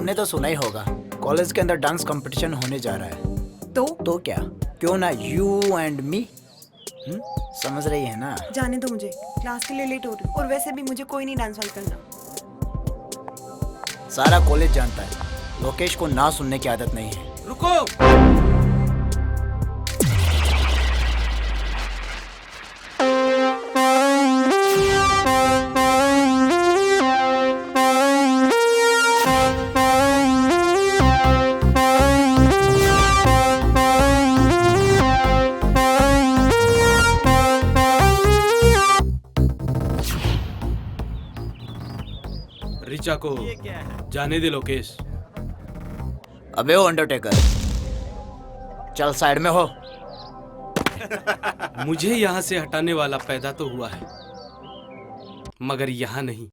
तुमने तो सुना ही होगा, कॉलेज के अंदर डांस कंपटीशन होने जा रहा है। तो क्या, क्यों ना यू एंड मी। समझ रही है ना? जाने दो मुझे, क्लास के लिए लेट हो रही हूँ और वैसे भी मुझे कोई नहीं डांस वांस करना। सारा कॉलेज जानता है, लोकेश को ना सुनने की आदत नहीं है। रुको, ऋचा को जाने दे लोकेश। अबे ओ अंडरटेकर, चल साइड में हो। मुझे यहाँ से हटाने वाला पैदा तो हुआ है, मगर यहाँ नहीं।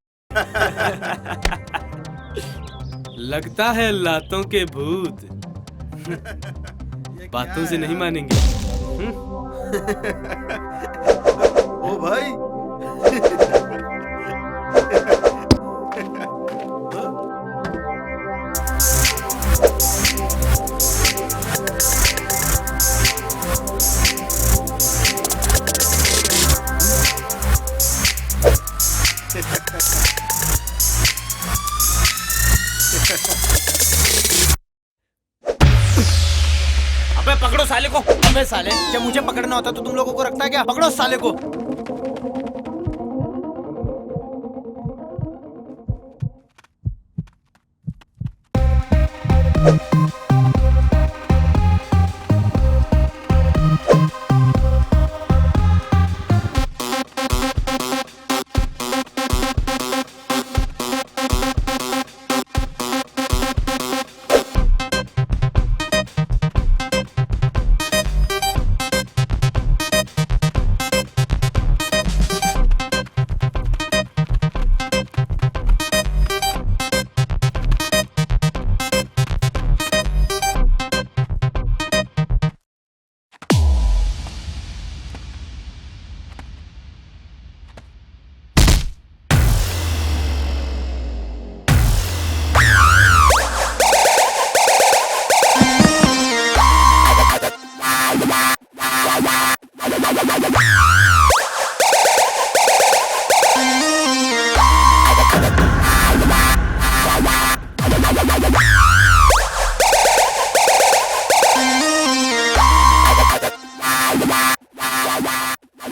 लगता है लातों के भूत बातों से नहीं मानेंगे। ओ भाई, अबे पकड़ो साले को। अबे साले, जब मुझे पकड़ना होता तो तुम लोगों को रखता है क्या? पकड़ो साले को।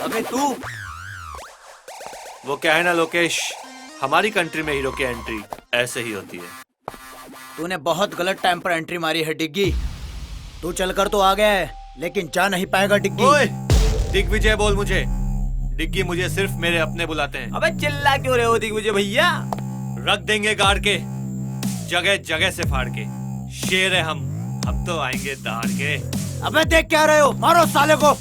अबे तू, वो क्या है ना लोकेश, हमारी कंट्री में हीरो की एंट्री ऐसे ही होती है। तूने बहुत गलत टाइम पर एंट्री मारी है डिग्गी। तू चलकर तो आ गया है, लेकिन जा नहीं पाएगा डिग्गी। ओए, दिग्विजय बोल मुझे। डिग्गी मुझे सिर्फ मेरे अपने बुलाते हैं। अबे चिल्ला क्यों रहे हो दिग्विजय भैया? रख देंगे गाड़ के, जगह जगह से फाड़ के। शेर है हम, अब तो आएंगे दहाड़ के। अबे देख क्या रहे हो, मारो साले को।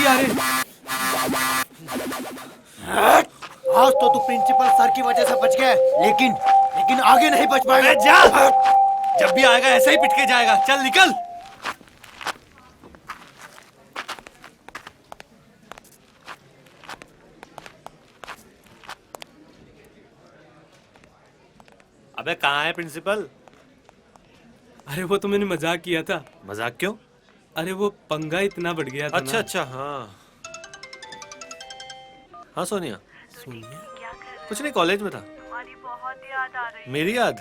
जल्दी आ रहे। आज तो तू प्रिंसिपल सर की वजह से बच गया, लेकिन आगे नहीं बच पाएगा। अबे जा, जब भी आएगा ऐसे ही पिट के जाएगा। चल निकल। अबे कहाँ है प्रिंसिपल? अरे वो तो मैंने मजाक किया था। मजाक क्यों? अरे वो पंगा इतना बढ़ गया था अच्छा ना। अच्छा, हाँ हाँ सोनिया। कुछ नहीं, कॉलेज में था। तुम्हारी बहुत याद आ रही। मेरी याद?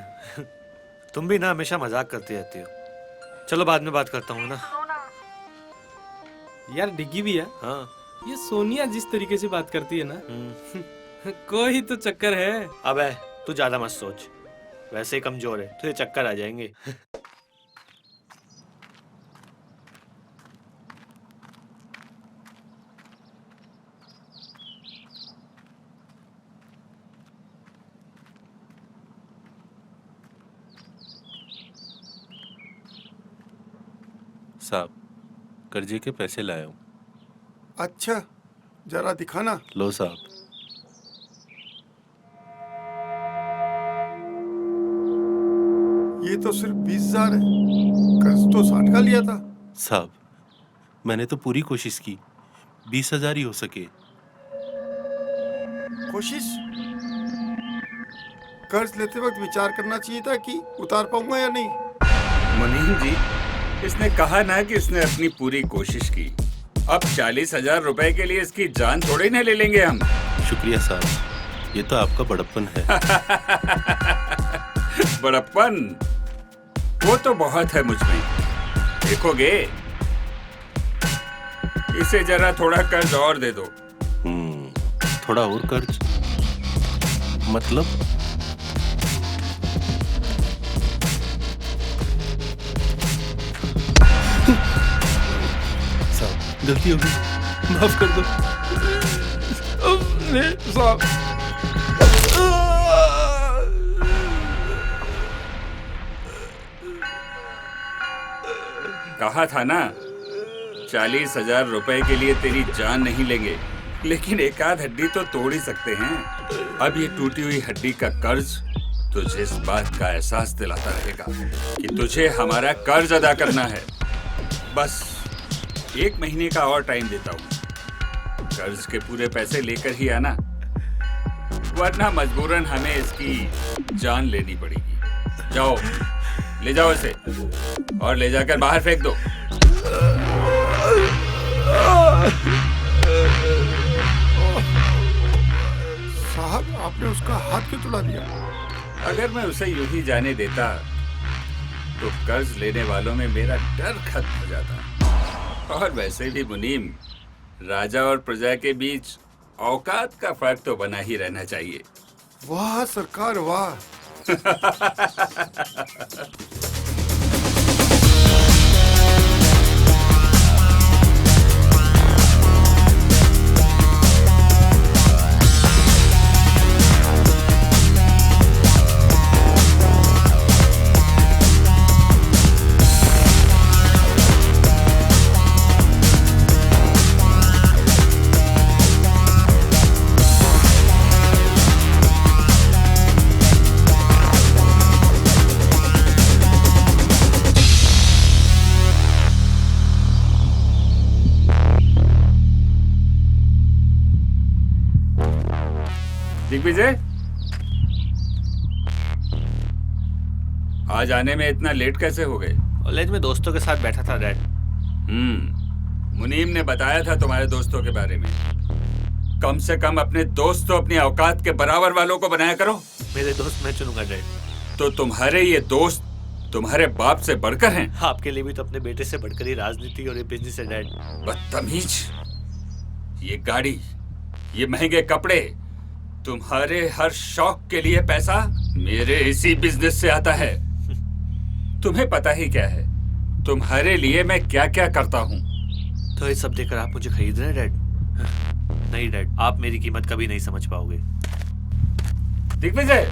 तुम भी ना हमेशा मजाक करती रहती हो। चलो बाद में बात करता हूँ ना। यार डिग्गी भी है। हाँ। ये सोनिया जिस तरीके से बात करती है ना, कोई तो चक्कर है। अबे तू ज्यादा मत सोच, वैसे ही कमजोर है, तुझे चक्कर आ जाएंगे। साहब, कर्जे के पैसे लाया हूँ। अच्छा, जरा दिखाना। लो साहब। ये तो सिर्फ 20,000 है, कर्ज तो 60 का लिया था। साहब, मैंने तो पूरी कोशिश की, 20,000 ही हो सके। कोशिश? कर्ज लेते वक्त विचार करना चाहिए था कि उतार पाऊंगा या नहीं। मुनीम जी, इसने कहा ना कि इसने अपनी पूरी कोशिश की। अब 40,000 रुपए के लिए इसकी जान थोड़ी ना ले लेंगे हम। शुक्रिया साहब, ये तो आपका बड़प्पन है। बड़प्पन वो तो बहुत है मुझ में। देखोगे, इसे जरा थोड़ा कर्ज और दे दो। थोड़ा और कर्ज मतलब? साहब गलती हो गई, माफ कर दो। कहा था ना, 40,000 रुपए के लिए तेरी जान नहीं लेंगे, लेकिन एक आध हड्डी तो तोड़ ही सकते हैं। अब ये टूटी हुई हड्डी का कर्ज तुझे इस बात का एहसास दिलाता रहेगा कि तुझे हमारा कर्ज अदा करना है। बस 1 महीने का और टाइम देता हूँ। कर्ज के पूरे पैसे लेकर ही आना, वरना मजबूरन हमें इसकी जान लेनी पड़ेगी। जाओ, ले जाओ इसे और ले जाकर बाहर फेंक दो। साहब, आपने उसका हाथ क्यों तुड़ा दिया? अगर मैं उसे यूं ही जाने देता तो कर्ज लेने वालों में मेरा डर खत्म हो जाता। और वैसे भी मुनीम, राजा और प्रजा के बीच औकात का फर्क तो बना ही रहना चाहिए। वाह सरकार, वाह। दिग्विजय, आज आने में इतना लेट कैसे हो गए? कॉलेज में दोस्तों के साथ बैठा था डैड। मुनीम ने बताया था तुम्हारे दोस्तों के बारे में। कम से कम अपने दोस्त तो अपनी औकात के बराबर वालों को बनाया करो। मेरे दोस्त मैं चुनूंगा डैड। तो तुम्हारे ये दोस्त तुम्हारे बाप से बढ़कर हैं। आपके लिए भी तो अपने बेटे से बढ़कर ही राजनीति और ये बिजनेस है डैड। बदतमीज, ये गाड़ी, ये महंगे कपड़े, तुम्हारे हर शौक के लिए पैसा मेरे इसी बिजनेस से आता है। तुम्हें पता ही क्या है तुम्हारे लिए मैं क्या क्या करता हूँ। तो ये सब देखकर आप मुझे खरीद रहे हैं डैड? नहीं डैड, आप मेरी कीमत कभी नहीं समझ पाओगे। दिग्विजय,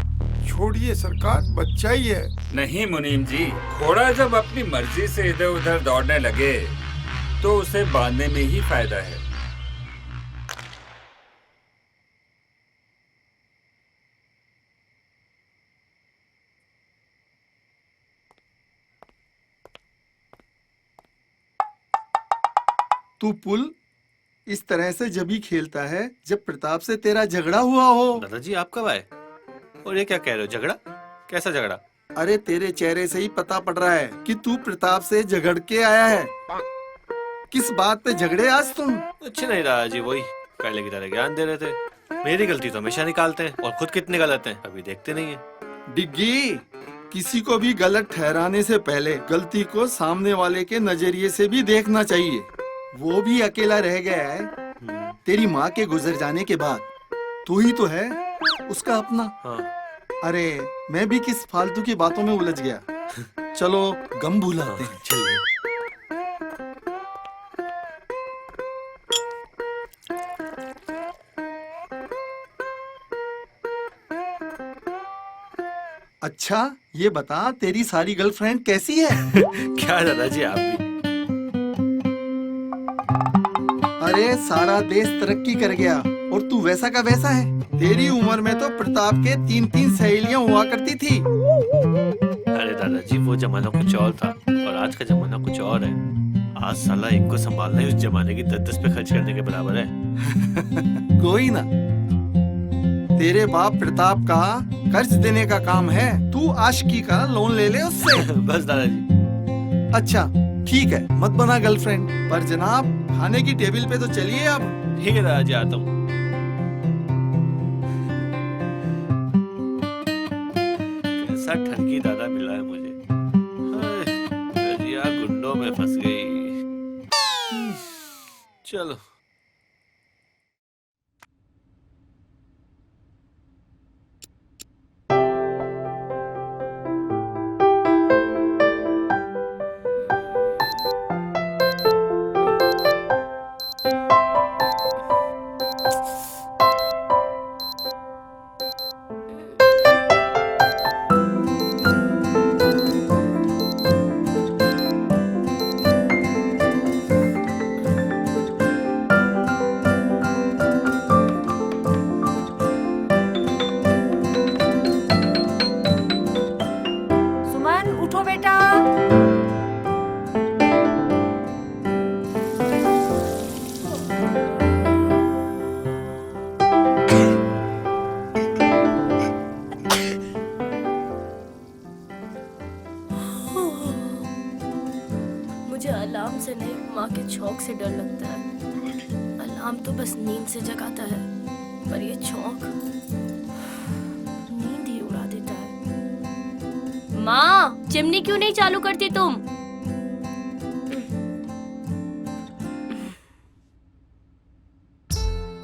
छोड़िए सरकार, बच्चा ही है। नहीं मुनीम जी, घोड़ा जब अपनी मर्जी से इधर उधर दौड़ने लगे तो उसे बांधने में ही फायदा है। तू पुल इस तरह से जब ही खेलता है जब प्रताप से तेरा झगड़ा हुआ हो। दादाजी आप कब आए? और ये क्या कह रहे हो, झगड़ा? कैसा झगड़ा? अरे तेरे चेहरे से ही पता पड़ रहा है कि तू प्रताप से झगड़ के आया है। किस बात पे झगड़े आज तुम? कुछ नहीं दादाजी, वही पहले की तरह ज्ञान दे रहे थे। मेरी गलती तो हमेशा निकालते हैं और खुद कितने गलत हैं अभी देखते नहीं है। डिग्गी, किसी को भी गलत ठहराने से पहले गलती को सामने वाले के नजरिए से भी देखना चाहिए। वो भी अकेला रह गया है तेरी माँ के गुजर जाने के बाद। तू ही तो है उसका अपना। हाँ। अरे मैं भी किस फालतू की बातों में उलझ गया। चलो गम भुलाते हैं। चलिए। अच्छा ये बता तेरी सारी गर्लफ्रेंड कैसी है? क्या दादाजी आप भी? अरे सारा देश तरक्की कर गया और तू वैसा का वैसा है। तेरी उम्र में तो प्रताप के 3-3 सहेलियां हुआ करती थी। अरे दादाजी वो जमाना कुछ और था और आज का जमाना कुछ और है। आज साला एक को संभालना ही उस जमाने की 10-10 पे खर्च करने के बराबर है। कोई ना, तेरे बाप प्रताप का कर्ज देने का काम है। तू आशिकी का लोन ले ले उससे। बस दादाजी। अच्छा ठीक है, मत बना गर्लफ्रेंड, पर जनाब खाने की टेबल पे तो चलिए अब। ठीक है दादाजी, आता हूँ। कैसा ठगी दादा मिला है मुझे। रजिया गुंडों में फंस गई। चलो। मुझे अलार्म से नहीं, माँ के छौंक से डर लगता है। अलार्म तो बस नींद से जगाता है, पर ये छौंक नींद ही उड़ा देता है। माँ, चिमनी क्यों नहीं चालू करती तुम?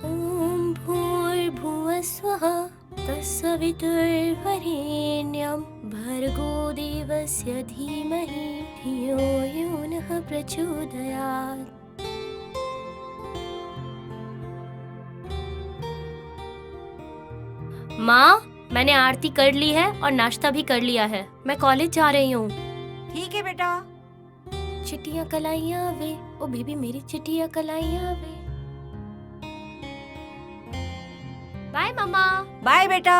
ओम भूर्भुवः स्वः तत्सवितुर्वरेण्यं भर्गो देवस्य धीमहि धियो यो नः प्रचोदयात्। माँ, मैंने आरती कर ली है और नाश्ता भी कर लिया है। मैं कॉलेज जा रही हूँ। ठीक है बेटा। चिट्टियाँ कलाइयाँ वे, ओ बेबी मेरी चिट्टियाँ कलाइयाँ वे। बाय मम्मा। बाय बेटा।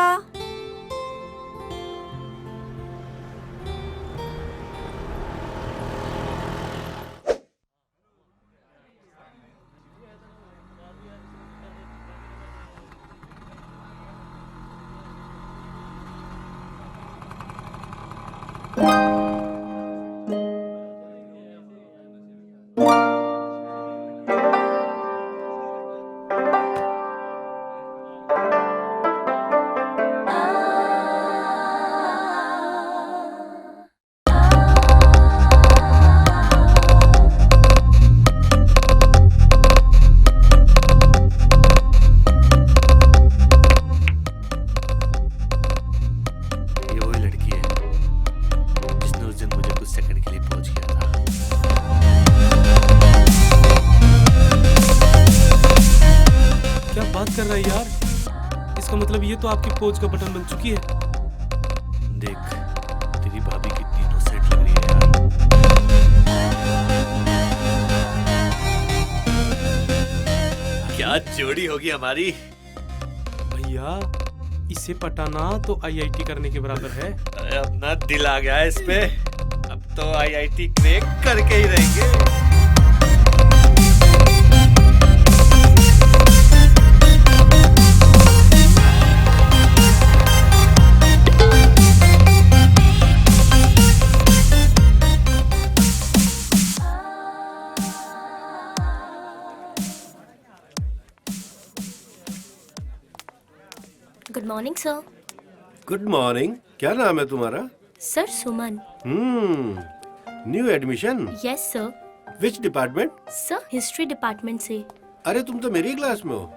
कर रहा है यार? इसका मतलब ये तो आपकी पोज का बटन बन चुकी है। देख तेरी भाभी कितनी इनोसेंट लग रही है यार। क्या जोड़ी होगी हमारी। भैया इसे पटाना तो आईआईटी करने के बराबर है। अरे अपना दिल आ गया है इस पे। अब तो आईआईटी क्रैक करके ही रहेंगे। Good morning sir. Good morning. क्या नाम है तुम्हारा? Sir Suman. New admission? Yes sir. Which department? Sir history department से। अरे तुम तो मेरी क्लास में हो।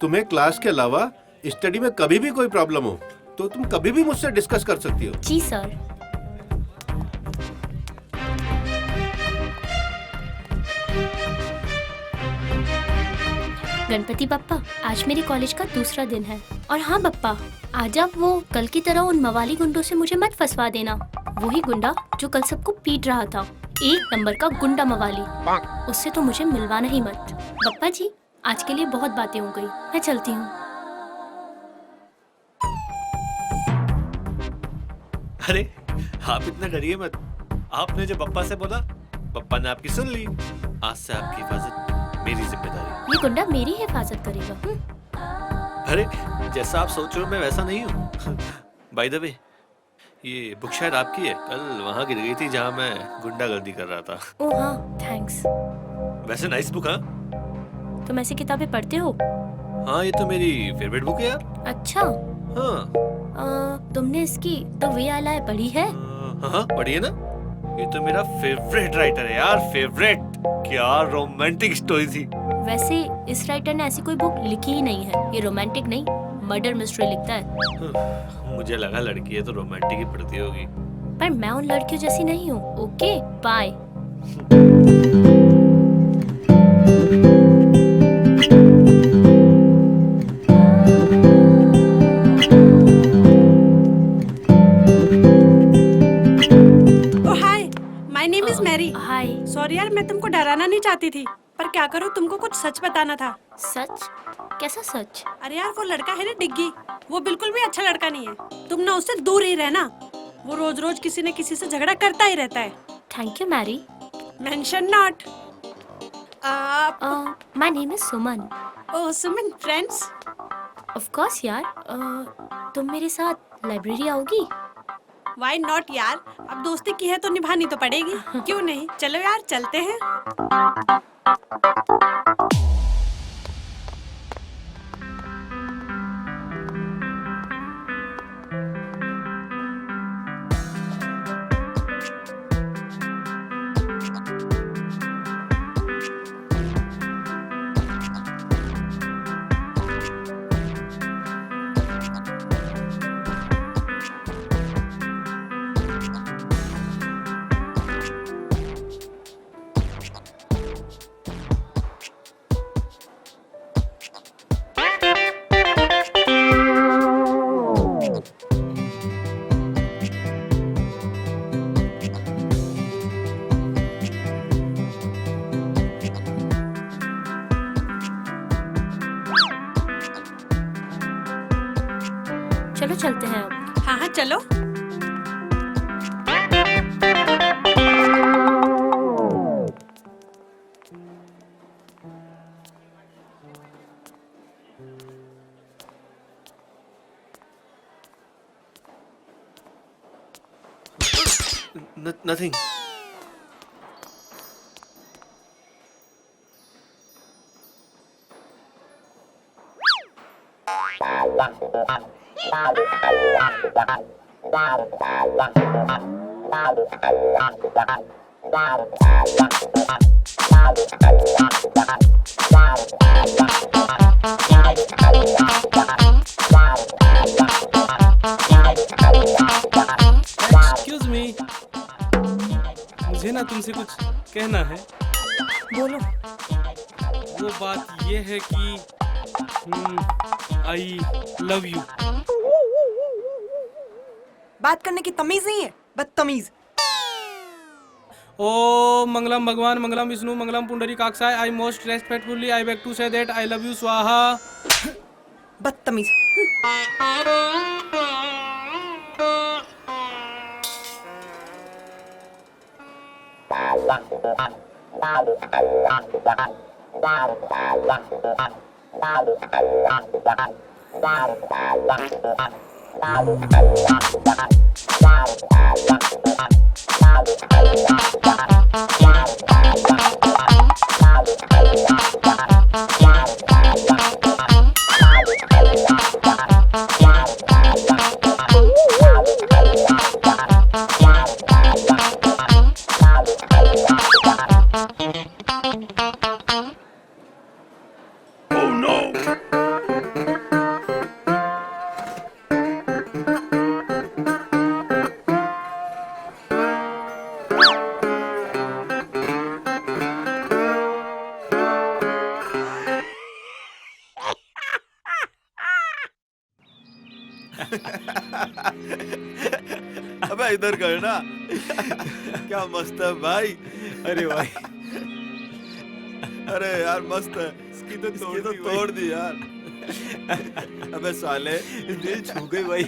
तुम्हें क्लास के अलावा स्टडी में कभी भी कोई प्रॉब्लम हो तो तुम कभी भी मुझसे डिस्कस कर सकती हो। जी सर। गणपति बप्पा, आज मेरे कॉलेज का दूसरा दिन है। और हाँ बप्पा, आज आप वो कल की तरह उन मवाली गुंडों से मुझे मत फंसवा देना। वही गुंडा जो कल सबको पीट रहा था, 1 नंबर का गुंडा मवाली। उससे तो मुझे मिलवाना ही मत। बप्पा जी, आज के लिए बहुत बातें हो गई, मैं चलती हूँ। अरे आप इतना डरिए मत। आपने जो पप्पा से बोला, पप्पा ने आपकी सुन ली। आज से आपकी हिफाजत मेरी जिम्मेदारी। ये गुंडा मेरी हिफाजत करेगा। अरे जैसा आप सोच रहे हो मैं वैसा नहीं हूँ। बाय द वे, ये बुक शायद आपकी है। कल वहाँ गिर गई थी जहाँ मैं गुंडागर्दी कर रहा था। ओह हाँ, थैंक्स। वैसे नाइस बुक। हाँ, तुम ऐसी किताबें पढ़ते हो? हाँ ये तो मेरी फेवरेट बुक है यार। अच्छा। हाँ तुमने इसकी द वे आई लाई पढ़ी है? हाँ पढ़िए ना। ये तो मेरा फेवरेट राइटर है यार, फेवरेट। क्या रोमांटिक स्टोरी थी। वैसे इस राइटर ने ऐसी कोई बुक लिखी ही नहीं है। ये रोमांटिक नहीं, मर्डर मिस्ट्री लिखता है। मुझे लगा लड़की है तो रोमांटिक ही पढ़ती होगी। पर मैं उन लड़कियों जैसी नहीं हूँ। Okay bye. हाय। सॉरी यार, मैं तुमको डराना नहीं चाहती थी, पर क्या करूँ, तुमको कुछ सच बताना था। सच? कैसा सच? अरे यार, वो लड़का है ना डिग्गी, वो बिल्कुल भी अच्छा लड़का नहीं है। तुम ना उससे दूर ही रहना। वो रोज रोज किसी न किसी से झगड़ा करता ही रहता है। Thank you Mary. Mention not. My name is Suman. Oh Suman, friends? Of course यार। तुम मेरे साथ लाइब्रेरी आओगी? Why not यार, अब दोस्ती की है तो निभानी तो पड़ेगी। क्यों नहीं, चलो यार चलते हैं। चलो चलते हैं अब। हाँ हाँ चलो। Nothing. एक्सक्यूज मी, मुझे ना तुमसे कुछ कहना है। बोलो। वो बात ये है कि आई लव यू। बात करने की तमीज नहीं है, बदतमीज। ओ मंगलम भगवान, मंगलम विष्णु, मंगलम पुंडरीकाक्षाय। I most respectfully I beg to say that I love you स्वाहा। बदतमीज। अबे इधर कर ना। क्या मस्त है भाई। अरे भाई, अरे यार मस्त है। इसकी तो तोड़ दी यार। अबे साले, दिल छू गई भाई।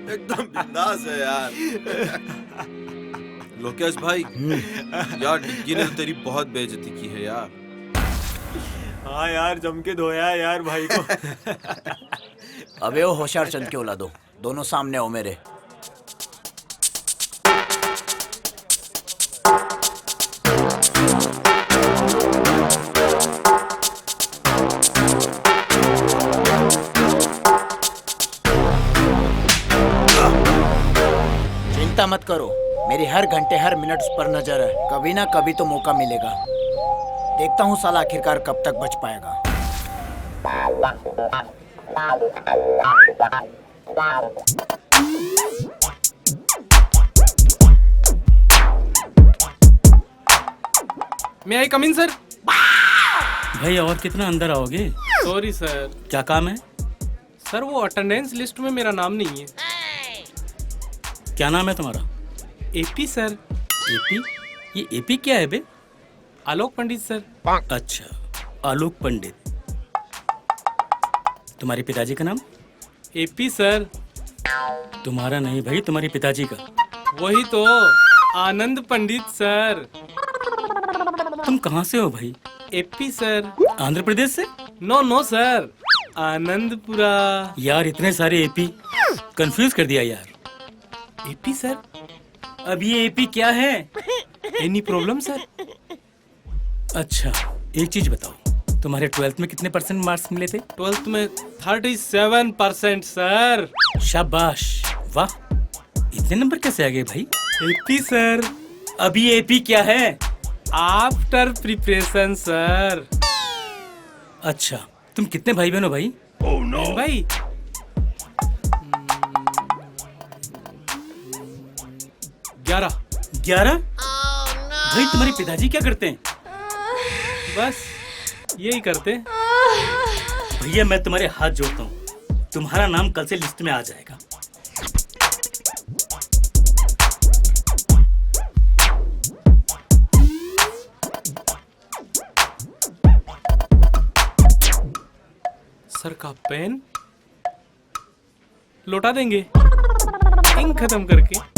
एकदम बिंदास है यार। लोकेश भाई, यार डिग्गी ने तो तेरी बहुत बेइज्जती की है यार। हाँ यार, जम के धोया है यार भाई को। अबे वो होशियार चंद के औलादो, दोनों सामने हो मेरे। चिंता मत करो, मेरी हर घंटे हर मिनट उस पर नजर है। कभी ना कभी तो मौका मिलेगा। देखता हूँ साला आखिरकार कब तक बच पाएगा। मे आई कम इन सर? भाई और कितना अंदर आओगे? Sorry sir. क्या काम है? सर वो अटेंडेंस लिस्ट में मेरा नाम नहीं है। क्या नाम है तुम्हारा? AP sir. एपी? ये एपी क्या है बे? आलोक पंडित सर। अच्छा, आलोक पंडित। तुम्हारे पिताजी का नाम? AP sir. तुम्हारा नहीं भाई, तुम्हारे पिताजी का। वही तो, आनंद पंडित सर। तुम कहाँ से हो भाई? AP sir. आंध्र प्रदेश से? No sir, Anandpura. यार इतने सारे एपी, कंफ्यूज कर दिया यार। AP sir. अब ये एपी क्या है? Any problem sir? अच्छा, एक चीज बताओ, तुम्हारे 12th में कितने % मार्क्स मिले थे? 12th में 37% सर। शाबाश, वाह, इतने नंबर कैसे आ गए भाई? AP sir. अभी एपी क्या है? After preparation sir. अच्छा, तुम कितने भाई बहन हो भाई? भाई 11? भाई तुम्हारे पिताजी क्या करते हैं? बस यही करते। भैया मैं तुम्हारे हाथ जोड़ता हूँ, तुम्हारा नाम कल से लिस्ट में आ जाएगा। सर का पेन लौटा देंगे इंक खत्म करके।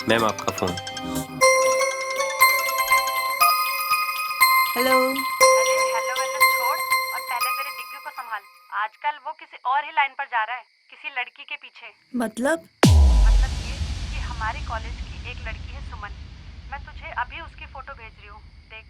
मैम आपका फोन। हेलो। अरे हेलो छोड़ और पहले मेरे डिग्गी को संभाल। आजकल वो किसी और ही लाइन पर जा रहा है, किसी लड़की के पीछे। मतलब ये कि हमारे कॉलेज की एक लड़की है सुमन। मैं तुझे अभी उसकी फोटो भेज रही हूँ, देख।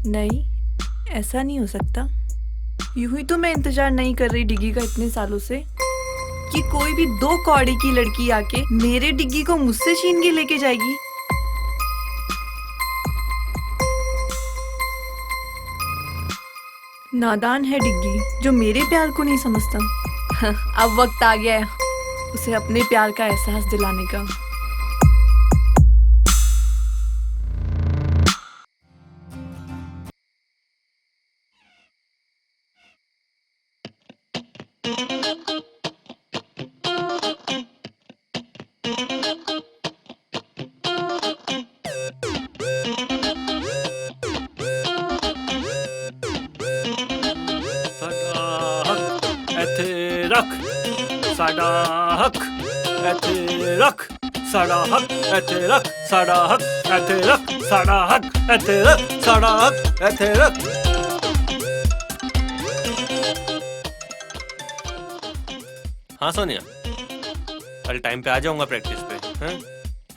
नहीं, ऐसा नहीं हो सकता। यूं ही तो मैं इंतजार नहीं कर रही डिग्गी का इतने सालों से कि कोई भी 2 कौड़ी की लड़की आके मेरे डिग्गी को मुझसे छीन के लेके जाएगी। नादान है डिग्गी जो मेरे प्यार को नहीं समझता। अब वक्त आ गया है उसे अपने प्यार का एहसास दिलाने का। साडा हक ਇੱਥੇ ਰੱਖ ਸਾਡਾ ਹੱਕ ਇੱਥੇ ਰੱਖ ਸਾਡਾ ਹੱਕ ਇੱਥੇ ਰੱਖ ਸਾਡਾ ਹੱਕ ਇੱਥੇ ਰੱਖ ਸਾਡਾ ਹੱਕ ਇੱਥੇ ਰੱਖ हाँ सोनिया कल टाइम पे आ जाऊंगा प्रैक्टिस पे हैं?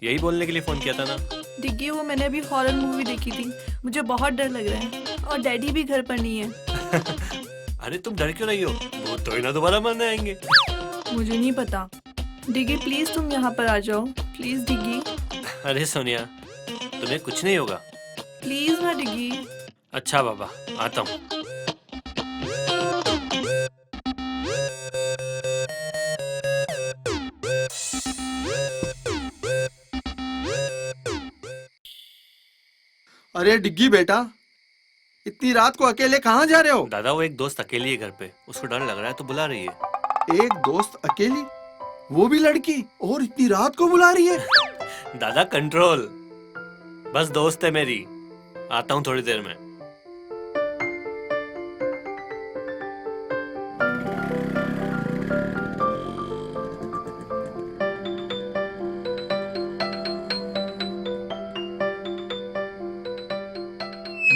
यही बोलने के लिए फोन किया था ना। डिग्गी वो मैंने अभी हॉरर मूवी देखी थी, मुझे बहुत डर लग रहा है और डैडी भी घर पर नहीं है। अरे तुम डर क्यों रही हो, वो तो ही ना दोबारा मरने आएंगे। मुझे नहीं पता। डिग्गी प्लीज तुम यहाँ पर आ जाओ, प्लीज डिग्गी। अरे सोनिया तुम्हें कुछ नहीं होगा, प्लीज ना डिग्गी। अच्छा बाबा आता हूँ। अरे डिग्गी बेटा, इतनी रात को अकेले कहाँ जा रहे हो? दादा वो एक दोस्त अकेली है घर पे, उसको डर लग रहा है तो बुला रही है। एक दोस्त अकेली, वो भी लड़की, और इतनी रात को बुला रही है? दादा कंट्रोल, बस दोस्त है मेरी, आता हूँ थोड़ी देर में।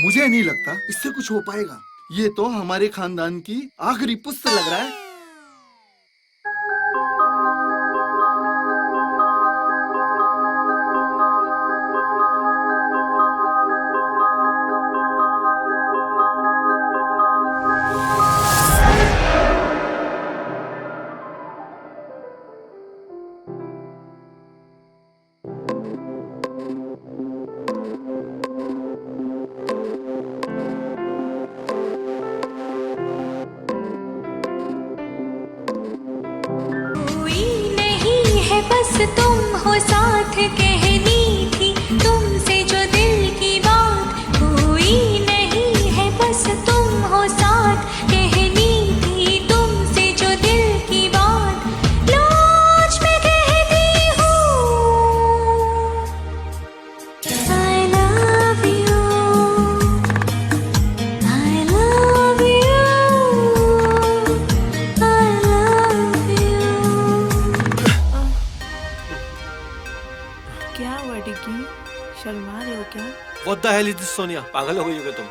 मुझे नहीं लगता इससे कुछ हो पाएगा। ये तो हमारे खानदान की आखिरी पुस्त लग रहा है। बस तुम हो साथ, कहनी थी तुमसे जो दिल की बात, कोई नहीं है बस तुम हो साथ, कहनी थी तुमसे जो दिल की बात, लाज में कहती हूँ I love you, I love you, I love you। क्या हुआ डिग्गी, शर्मा रहे हो क्या? What the hell is this Sonia, पागल हो गई हो क्या तुम?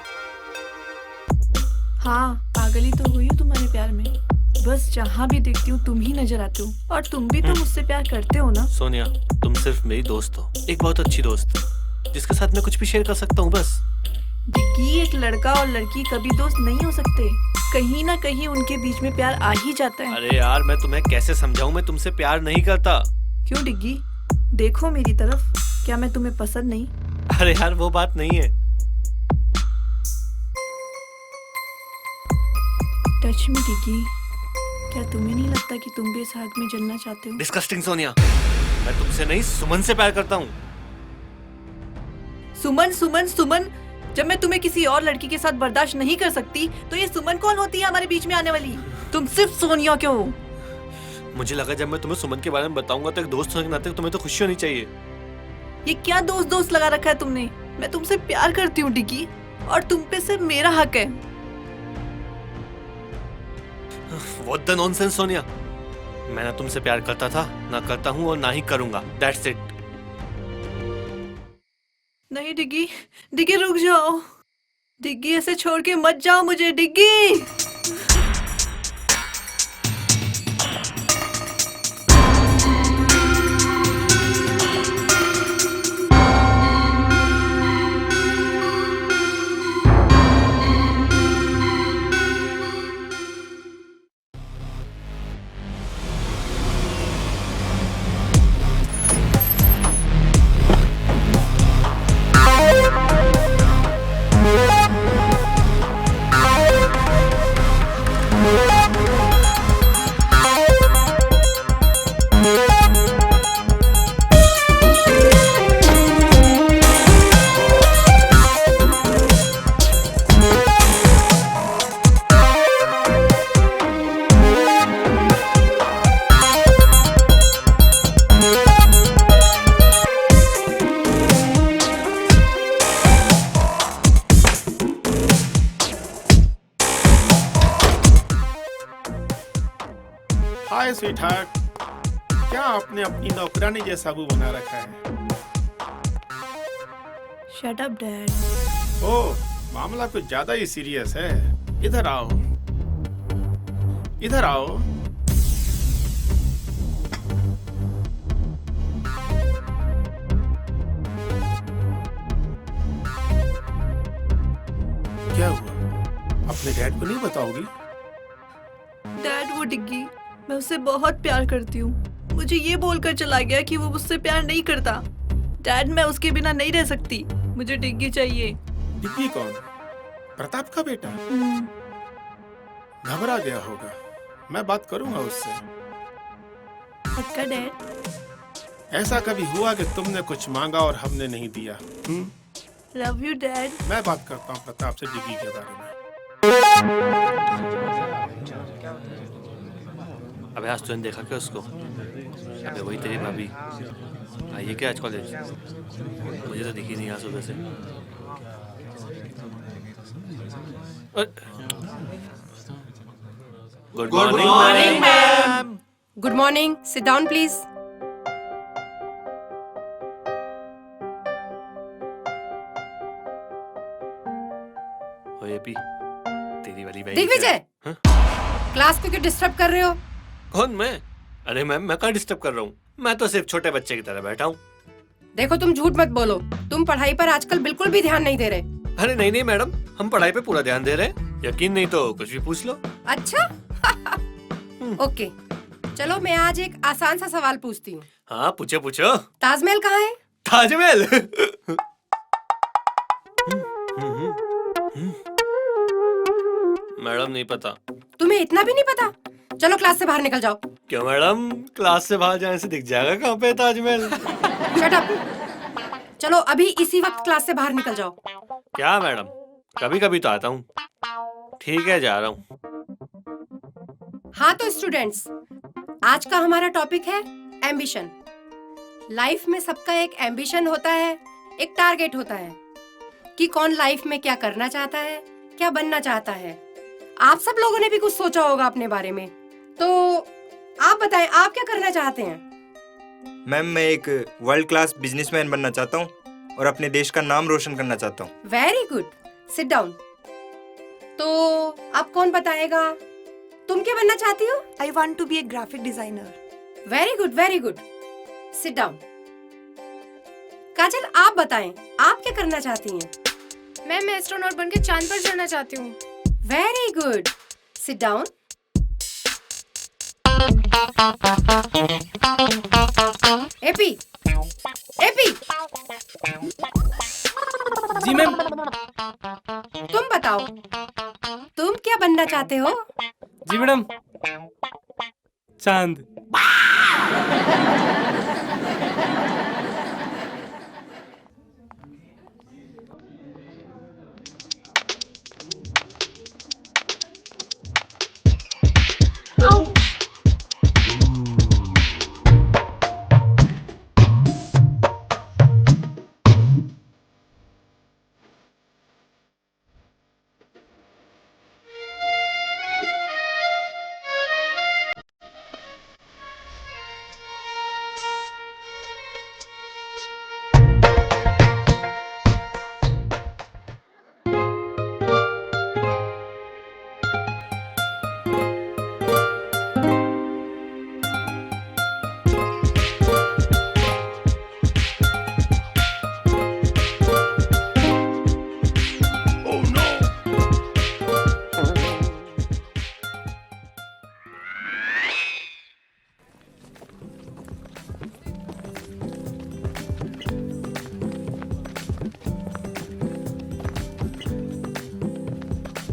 हाँ पागल ही तो हुई हो तुम्हारे प्यार में। बस जहाँ भी देखती हूँ तुम ही नजर आते हो, और तुम भी तो मुझसे प्यार करते हो ना। सोनिया तुम सिर्फ मेरी दोस्त हो, एक बहुत अच्छी दोस्त जिसके साथ मैं कुछ भी शेयर कर सकता हूँ बस। डिग्गी एक लड़का और लड़की कभी दोस्त नहीं हो सकते, कहीं ना कहीं उनके बीच में प्यार आ ही जाता है। अरे यार मैं तुम्हें कैसे समझाऊं, मैं तुमसे प्यार नहीं करता। क्यों डिग्गी, देखो मेरी तरफ, क्या मैं तुम्हें पसंद नहीं? अरे यार वो बात नहीं है। टच मी डिग्गी, क्या तुम्हें नहीं लगता कि तुम भी इस आग में जलना चाहते हो? डिस्कस्टिंग सोनिया, मैं तुमसे नहीं सुमन से प्यार करता हूँ। सुमन सुमन सुमन, जब मैं तुम्हें किसी और लड़की के साथ बर्दाश्त नहीं कर सकती तो ये सुमन कौन होती है हमारे बीच में आने वाली? तुम सिर्फ सोनिया क्यों हो? मुझे लगा जब मैं तुम्हें सुमन के बारे में बताऊंगा तो एक दोस्त होने के नाते तुम्हें तो खुशी होनी चाहिए। ये क्या दोस्त दोस्त लगा रखा है तुमने? मैं तुमसे प्यार करती हूँ डिग्गी, और तुम पे सिर्फ मेरा हक है। What the nonsense सोनिया, मैं ना तुमसे प्यार करता था, ना करता हूँ और ना ही करूंगा। That's it। नहीं डिग्गी, डिग्गी रुक जाओ, डिग्गी ऐसे छोड़ के मत जाओ मुझे डिग्गी। हाय स्वीटहार्ट, क्या आपने अपनी नौकरानी जैसा मुंह बना रखा है? Shut up dad. ओ, मामला कुछ ज्यादा ही सीरियस है। इधर आओ, इधर आओ। क्या हुआ? अपने डैड को नहीं बताओगी? डैड वो डिग्गी, मैं उससे बहुत प्यार करती हूँ। मुझे ये बोलकर चला गया कि वो मुझसे प्यार नहीं करता। डैड मैं उसके बिना नहीं रह सकती, मुझे डिग्गी चाहिए। डिग्गी कौन? प्रताप का बेटा? घबरा गया होगा, मैं बात करूंगा उससे। पक्का डैड? ऐसा कभी हुआ कि तुमने कुछ मांगा और हमने नहीं दिया? Love you dad. मैं बात करता हूँ प्रताप से डिग्गी के बारे में। अबे आज तूने देखा क्या उसको? अबे वही तेरी भाभी आई है क्या आज कॉलेज? मुझे तो दिखी नहीं आज सुबह से। Good morning ma'am. Good morning, sit down please. ओए तेरी वाली बहन दिग्विजय, क्लास को क्यों डिस्टर्ब कर रहे हो? कौन मैं? अरे मैम मैं कहाँ डिस्टर्ब कर रहा हूँ? मैं तो सिर्फ छोटे बच्चे की तरह बैठा हूँ। देखो तुम झूठ मत बोलो, तुम पढ़ाई पर आजकल बिल्कुल भी ध्यान नहीं दे रहे। अरे नहीं नहीं मैडम, हम पढ़ाई पे पूरा ध्यान दे रहे हैं। यकीन नहीं तो कुछ भी पूछ लो। अच्छा ओके, चलो मैं आज एक आसान सा सवाल पूछती हूँ। हाँ पूछो पूछो। ताजमहल कहाँ है? ताजमहल? मैडम नहीं पता। तुम्हें इतना भी नहीं पता? चलो क्लास से बाहर निकल जाओ। क्यों मैडम, क्लास से बाहर जाने से दिख जाएगा कहाँ पे ताजमहल? Shut up. चलो अभी इसी वक्त क्लास से बाहर निकल जाओ। क्या मैडम, कभी कभी तो आता हूँ। ठीक है जा रहा हूँ। हाँ तो स्टूडेंट्स, आज का हमारा टॉपिक है एम्बिशन। लाइफ में सबका एक एम्बिशन होता है, एक टारगेट होता है कि कौन लाइफ में क्या करना चाहता है, क्या बनना चाहता है। आप सब लोगों ने भी कुछ सोचा होगा अपने बारे में, तो आप बताएं आप क्या करना चाहते हैं? मैम मैं एक वर्ल्ड क्लास बिजनेसमैन बनना चाहता हूँ और अपने देश का नाम रोशन करना चाहता हूँ। Very good, sit down. तो अब कौन बताएगा, तुम क्या बनना चाहती हो? I want to be a graphic designer. Very good very good, sit down. Kajal आप बताएं आप क्या करना चाहती हैं? मैं एस्ट्रोनॉट बनके चांद पर जाना चाहती हूँ। Very good, sit down. एपी, एपी। जी मैम। तुम बताओ तुम क्या बनना चाहते हो? जी मैडम, चांद।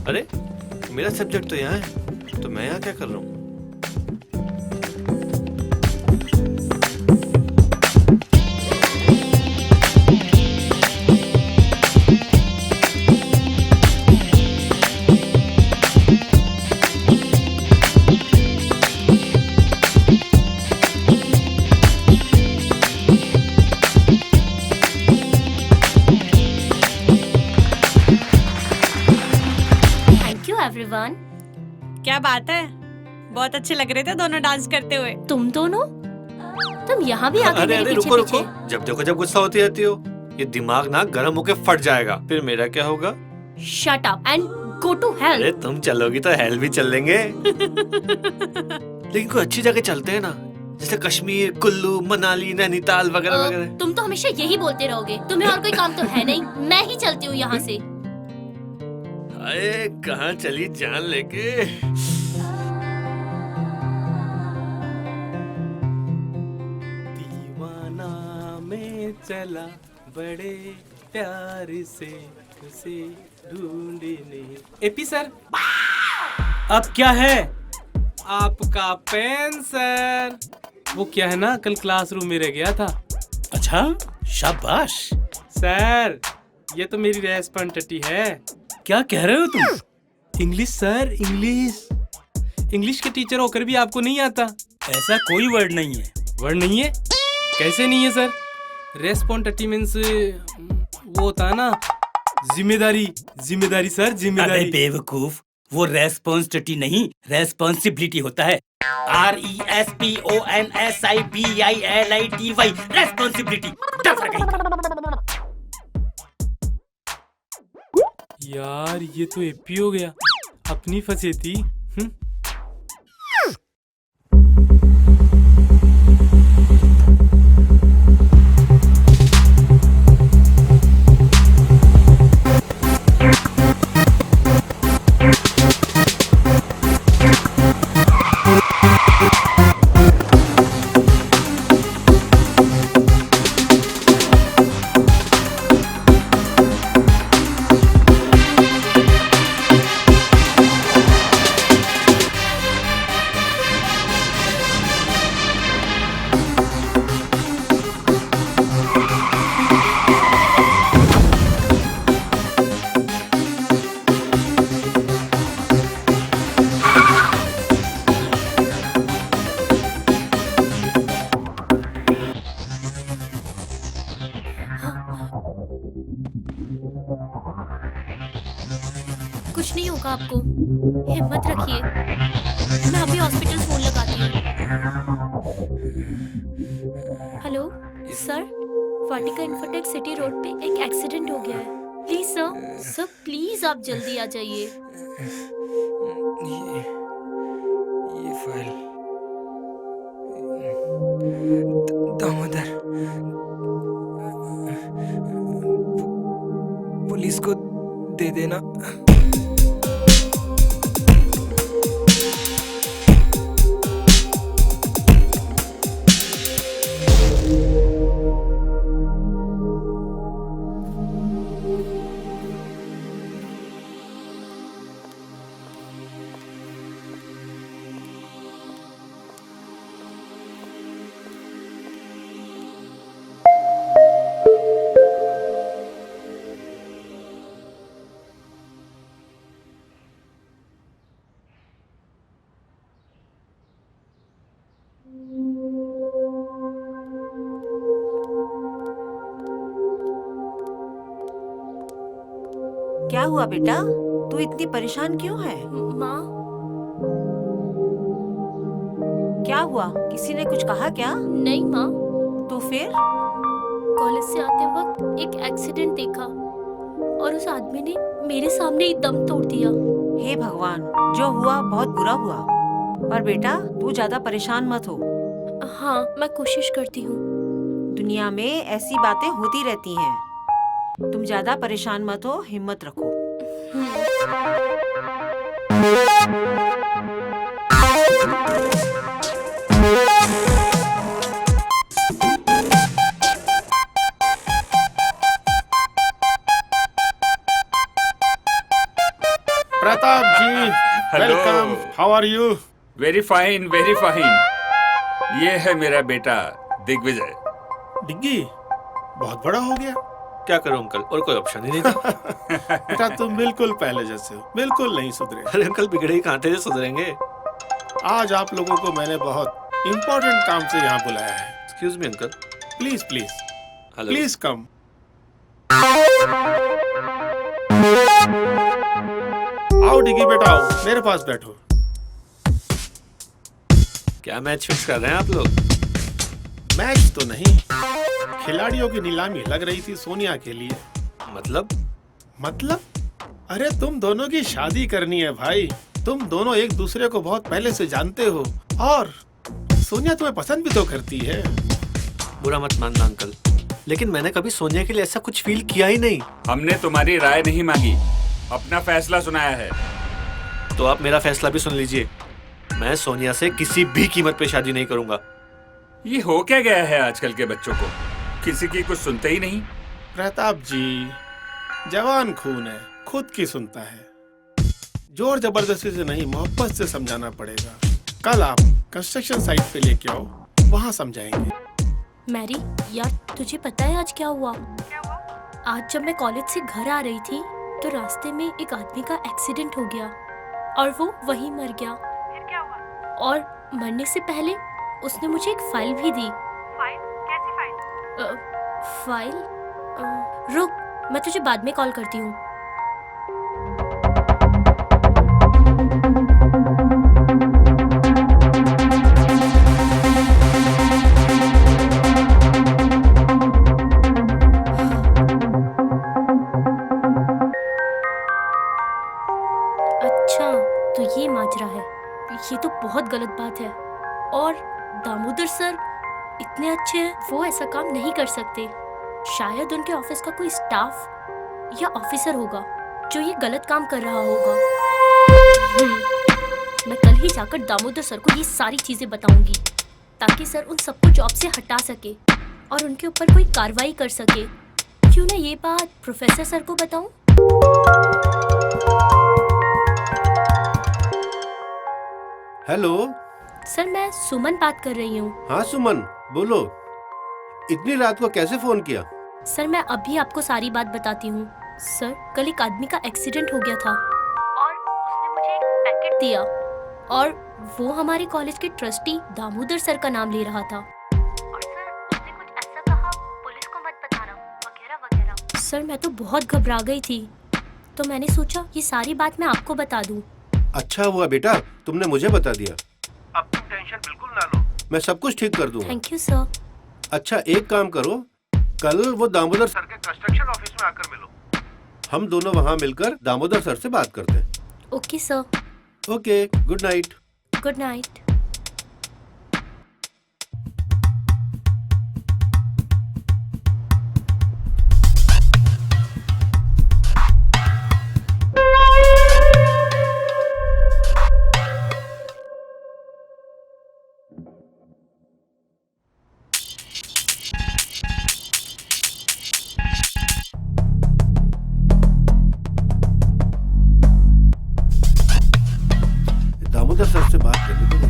अरे मेरा सब्जेक्ट तो यहाँ है, तो मैं यहाँ क्या कर रहा हूँ? एवरीवन। क्या बात है, बहुत अच्छे लग रहे थे दोनों डांस करते हुए। तुम दोनों? तुम यहाँ भी आके अरे मेरे अरे पीछे रुको पीछे। रुको, जब देखो जब गुस्सा होती रहती हो। ये दिमाग ना गर्म होके फट जाएगा, फिर मेरा क्या होगा? Shut up and go to hell. अरे तुम चलोगी तो हेल भी चल लेंगे। लेकिन कोई अच्छी जगह चलते हैं ना, जैसे कश्मीर, कुल्लू, मनाली, नैनीताल वगैरह वगैरह। तुम तो हमेशा यही बोलते रहोगे, तुम्हें और कोई काम तो है नहीं। मैं ही चलती हूँ यहाँ से। अरे कहाँ चली जान लेके? दीवाना में चला बड़े प्यार से उसे ढूंढने। एपी सर, अब क्या है? आपका पेन सर। वो क्या है ना, कल क्लासरूम में रह गया था। अच्छा, शाबाश। सर ये तो मेरी रेस्पॉन्सिबिलिटी है। क्या कह रहे हो तुम? English sir, English. इंग्लिश के टीचर होकर भी आपको नहीं आता? ऐसा कोई वर्ड नहीं है। वर्ड नहीं है? कैसे नहीं है सर? रेस्पॉन्सिबिलिटी मींस वो होता है ना, जिम्मेदारी। जिम्मेदारी सर, जिम्मेदारी। अबे बेवकूफ, वो रेस्पॉन्सिबिलिटी नहीं, रेस्पॉन्सिबिलिटी होता है। RESPONSIBILITY, responsibility. यार ये तो एपी हो गया, अपनी फंसी थी। कुछ नहीं होगा आपको, हिम्मत रखिए। मैं अभी हॉस्पिटल फोन लगाती हूँ। हेलो सर, वाटिका इन्फोटेक सिटी रोड पे एक एक्सीडेंट हो गया है। प्लीज सर, सर प्लीज आप जल्दी आ जाइए। ये फाइल दामोदर, पुलिस को दे देना। क्या हुआ बेटा, तू इतनी परेशान क्यों है? माँ, क्या हुआ, किसी ने कुछ कहा क्या? नहीं माँ। तो फिर? कॉलेज से आते वक्त एक एक्सीडेंट देखा और उस आदमी ने मेरे सामने ही दम तोड़ दिया। हे भगवान, जो हुआ बहुत बुरा हुआ, पर बेटा तू ज्यादा परेशान मत हो। हाँ, मैं कोशिश करती हूँ। दुनिया में ऐसी बातें होती रहती हैं, तुम ज्यादा परेशान मत हो, हिम्मत रखो। Pratap ji, welcome. How are you? Very fine, very fine. ये है मेरा बेटा दिग्विजय। डिग्गी बहुत बड़ा हो गया। क्या करूं अंकल, और कोई ऑप्शन ही नहीं था। बेटा तुम बिल्कुल पहले जैसे हो, बिल्कुल नहीं सुधरे। अरे अंकल, बिगड़े ही कहाँ थे जो सुधरेंगे। आज आप लोगों को मैंने बहुत इम्पोर्टेंट काम से यहाँ बुलाया है। Excuse me uncle. Please please hello. Please come. आओ डिग्गी बेटा, आओ मेरे पास बैठो। क्या मैच फिक्स कर रहे हैं आप लोग? मैच तो नहीं, खिलाड़ियों की नीलामी लग रही थी सोनिया के लिए। मतलब अरे तुम दोनों की शादी करनी है भाई। तुम दोनों एक दूसरे को बहुत पहले से जानते हो और सोनिया तुम्हें पसंद भी तो करती है। बुरा मत मानना अंकल, लेकिन मैंने कभी सोनिया के लिए ऐसा कुछ फील किया ही नहीं। हमने तुम्हारी राय नहीं मांगी, अपना फैसला सुनाया है। तो आप मेरा फैसला भी सुन लीजिए। मैं सोनिया से किसी भी कीमत पे शादी नहीं करूंगा। ये हो क्या गया है आजकल के बच्चों को, किसी की कुछ सुनते ही नहीं। प्रताप जी, जवान खून है, खुद की सुनता है। जोर जबरदस्ती से नहीं, मोहब्बत से समझाना पड़ेगा। कल आप कंस्ट्रक्शन साइट पे लेके आओ, वहाँ समझाएंगे। मैरी यार, तुझे पता है आज क्या हुआ? आज जब मैं कॉलेज से घर आ रही थी तो रास्ते में एक आदमी का एक्सीडेंट हो गया और वो वहीं मर गया। फिर क्या हुआ? और मरने से पहले उसने मुझे एक फाइल भी दी। फाइल? कैसी फाइल? फाइल? रुक, मैं तुझे बाद में कॉल करती हूँ। अच्छा, तो ये माजरा है। ये तो बहुत गलत बात है। और दामोदर सर इतने अच्छे हैं, वो ऐसा काम नहीं कर सकते। शायद उनके ऑफिस का कोई स्टाफ या ऑफिसर होगा जो ये गलत काम कर रहा होगा। मैं कल ही जाकर दामोदर सर को ये सारी चीजें बताऊंगी ताकि सर उन सबको जॉब से हटा सके और उनके ऊपर कोई कार्रवाई कर सके। क्यों ना ये बात प्रोफेसर सर को बताऊं? हेलो सर, मैं सुमन बात कर रही हूँ। हाँ सुमन, बोलो। इतनी रात को कैसे फोन किया? सर, मैं अभी आपको सारी बात बताती हूँ। सर, कल एक आदमी का एक्सीडेंट हो गया था और उसने मुझे एक पैकेट दिया और वो हमारे कॉलेज के ट्रस्टी दामोदर सर का नाम ले रहा था। और सर, उसने कुछ ऐसा कहा, पुलिस को मत बताना वगैरह वगैरह। सर, मैं तो बहुत घबरा गई थी, तो मैंने सोचा ये सारी बात मैं आपको बता दूं। अच्छा हुआ बेटा तुमने मुझे बता दिया। अब तुम टेंशन बिल्कुल ना लो, मैं सब कुछ ठीक कर दूंगा। Thank you sir. अच्छा, एक काम करो, कल वो दामोदर सर के कंस्ट्रक्शन ऑफिस में आकर मिलो। हम दोनों वहाँ मिलकर दामोदर सर से बात करते हैं। Okay sir. Okay, good night. Good night. Damodar sir से बात करनी पड़ेगी।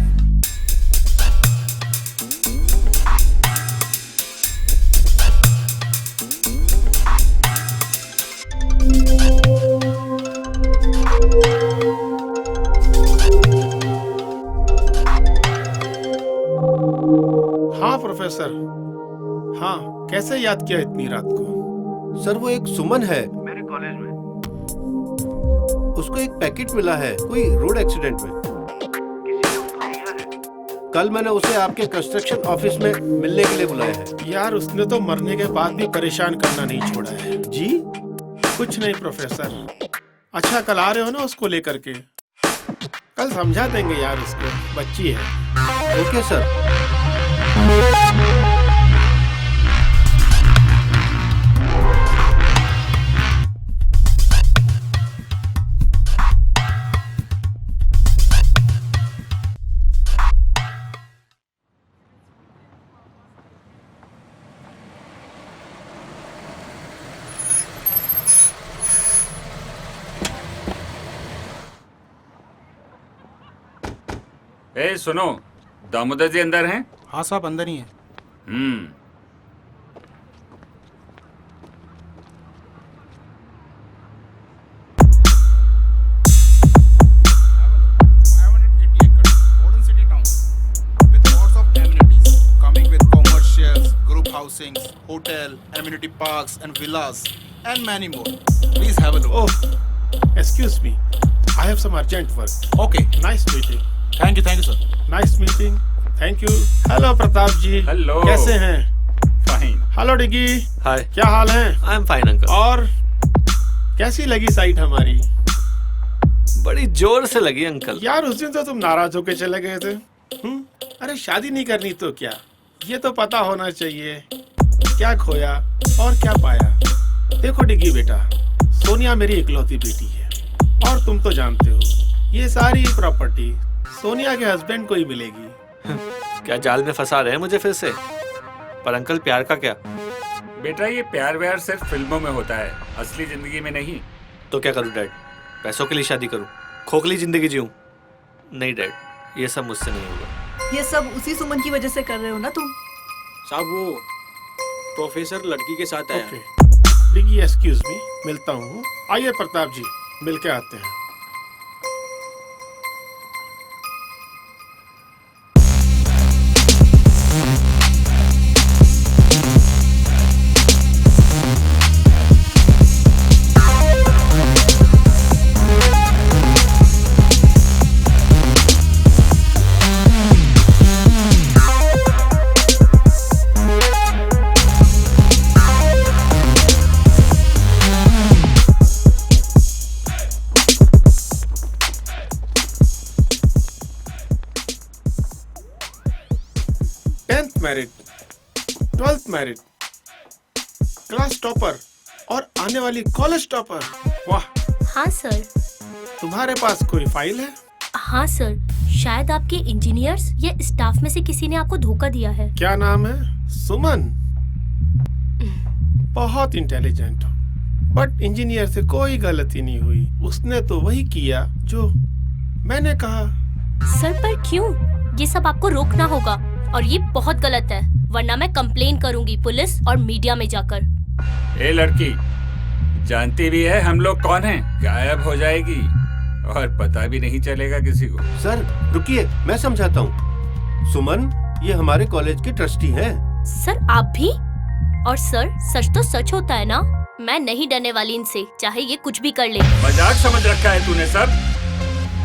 हाँ प्रोफेसर, हाँ कैसे याद किया इतनी रात को? सर, वो एक सुमन है मेरे कॉलेज में, उसको एक पैकेट मिला है कोई रोड एक्सीडेंट में। कल मैंने उसे आपके कंस्ट्रक्शन ऑफिस में मिलने के लिए बुलाया है। यार, उसने तो मरने के बाद भी परेशान करना नहीं छोड़ा है। जी? कुछ नहीं प्रोफेसर। अच्छा, कल आ रहे हो ना उसको लेकर के? कल समझा देंगे यार, उसको बच्ची है। Okay sir. ए सुनो, दामोदर जी अंदर हैं? हाँ साहब, अंदर ही हैं। Housings, hotel, amenity parks and villas and many more. Please have a look. Oh, excuse me. I have some urgent work. Okay. Nice meeting. Thank you, sir. Nice meeting. Thank you. Hello Pratap ji. Hello. कैसे हैं? Fine. Hello Diggy. Hi. क्या हाल है? I am fine uncle. और कैसी लगी site हमारी? बड़ी जोर से लगी अंकल। यार उस दिन तो तुम नाराज होके चले गए थे। अरे शादी नहीं करनी तो क्या, ये तो पता होना चाहिए क्या खोया और क्या पाया। देखो डिगी बेटा, सोनिया मेरी इकलौती बेटी है और तुम तो जानते हो ये सारी प्रॉपर्टी सोनिया के हस्बैंड को ही मिलेगी। क्या जाल में फंसा रहे हैं मुझे फिर से? पर अंकल प्यार का क्या? बेटा ये प्यार व्यार सिर्फ फिल्मों में होता है, असली जिंदगी में नहीं। तो क्या करूं डैड? पैसों के लिए शादी करूं? खोखली जिंदगी जीऊं? नहीं डैड, ये सब मुझसे नहीं होगा। ये सब उसी सुमन की वजह से कर रहे हो ना तुम? साहब वो प्रोफेसर लड़की के साथ आया है। डिगी एक्सक्यूज मी, मिलता हूँ। आइए प्रताप जी, मिल के आते हैं। Married, 12th married, class topper और आने वाली कॉलेज टॉपर। वाह। हाँ सर। तुम्हारे पास कोई फाइल है? हाँ सर, शायद आपके इंजीनियर्स या स्टाफ में से किसी ने आपको धोखा दिया है। क्या नाम है? सुमन। बहुत इंटेलिजेंट हो, बट इंजीनियर से कोई गलती नहीं हुई। उसने तो वही किया जो मैंने कहा। सर पर क्यों? ये सब आपको रोकना होगा और ये बहुत गलत है, वरना मैं कंप्लेन करूंगी पुलिस और मीडिया में जाकर। ए लड़की, जानती भी है हम लोग कौन हैं? गायब हो जाएगी और पता भी नहीं चलेगा किसी को। सर रुकिए, मैं समझाता हूँ। सुमन ये हमारे कॉलेज के ट्रस्टी हैं। सर आप भी? और सर सच तो सच होता है ना, मैं नहीं डरने वाली इनसे, चाहे ये कुछ भी कर ले। मजाक समझ रखा है तूने सब?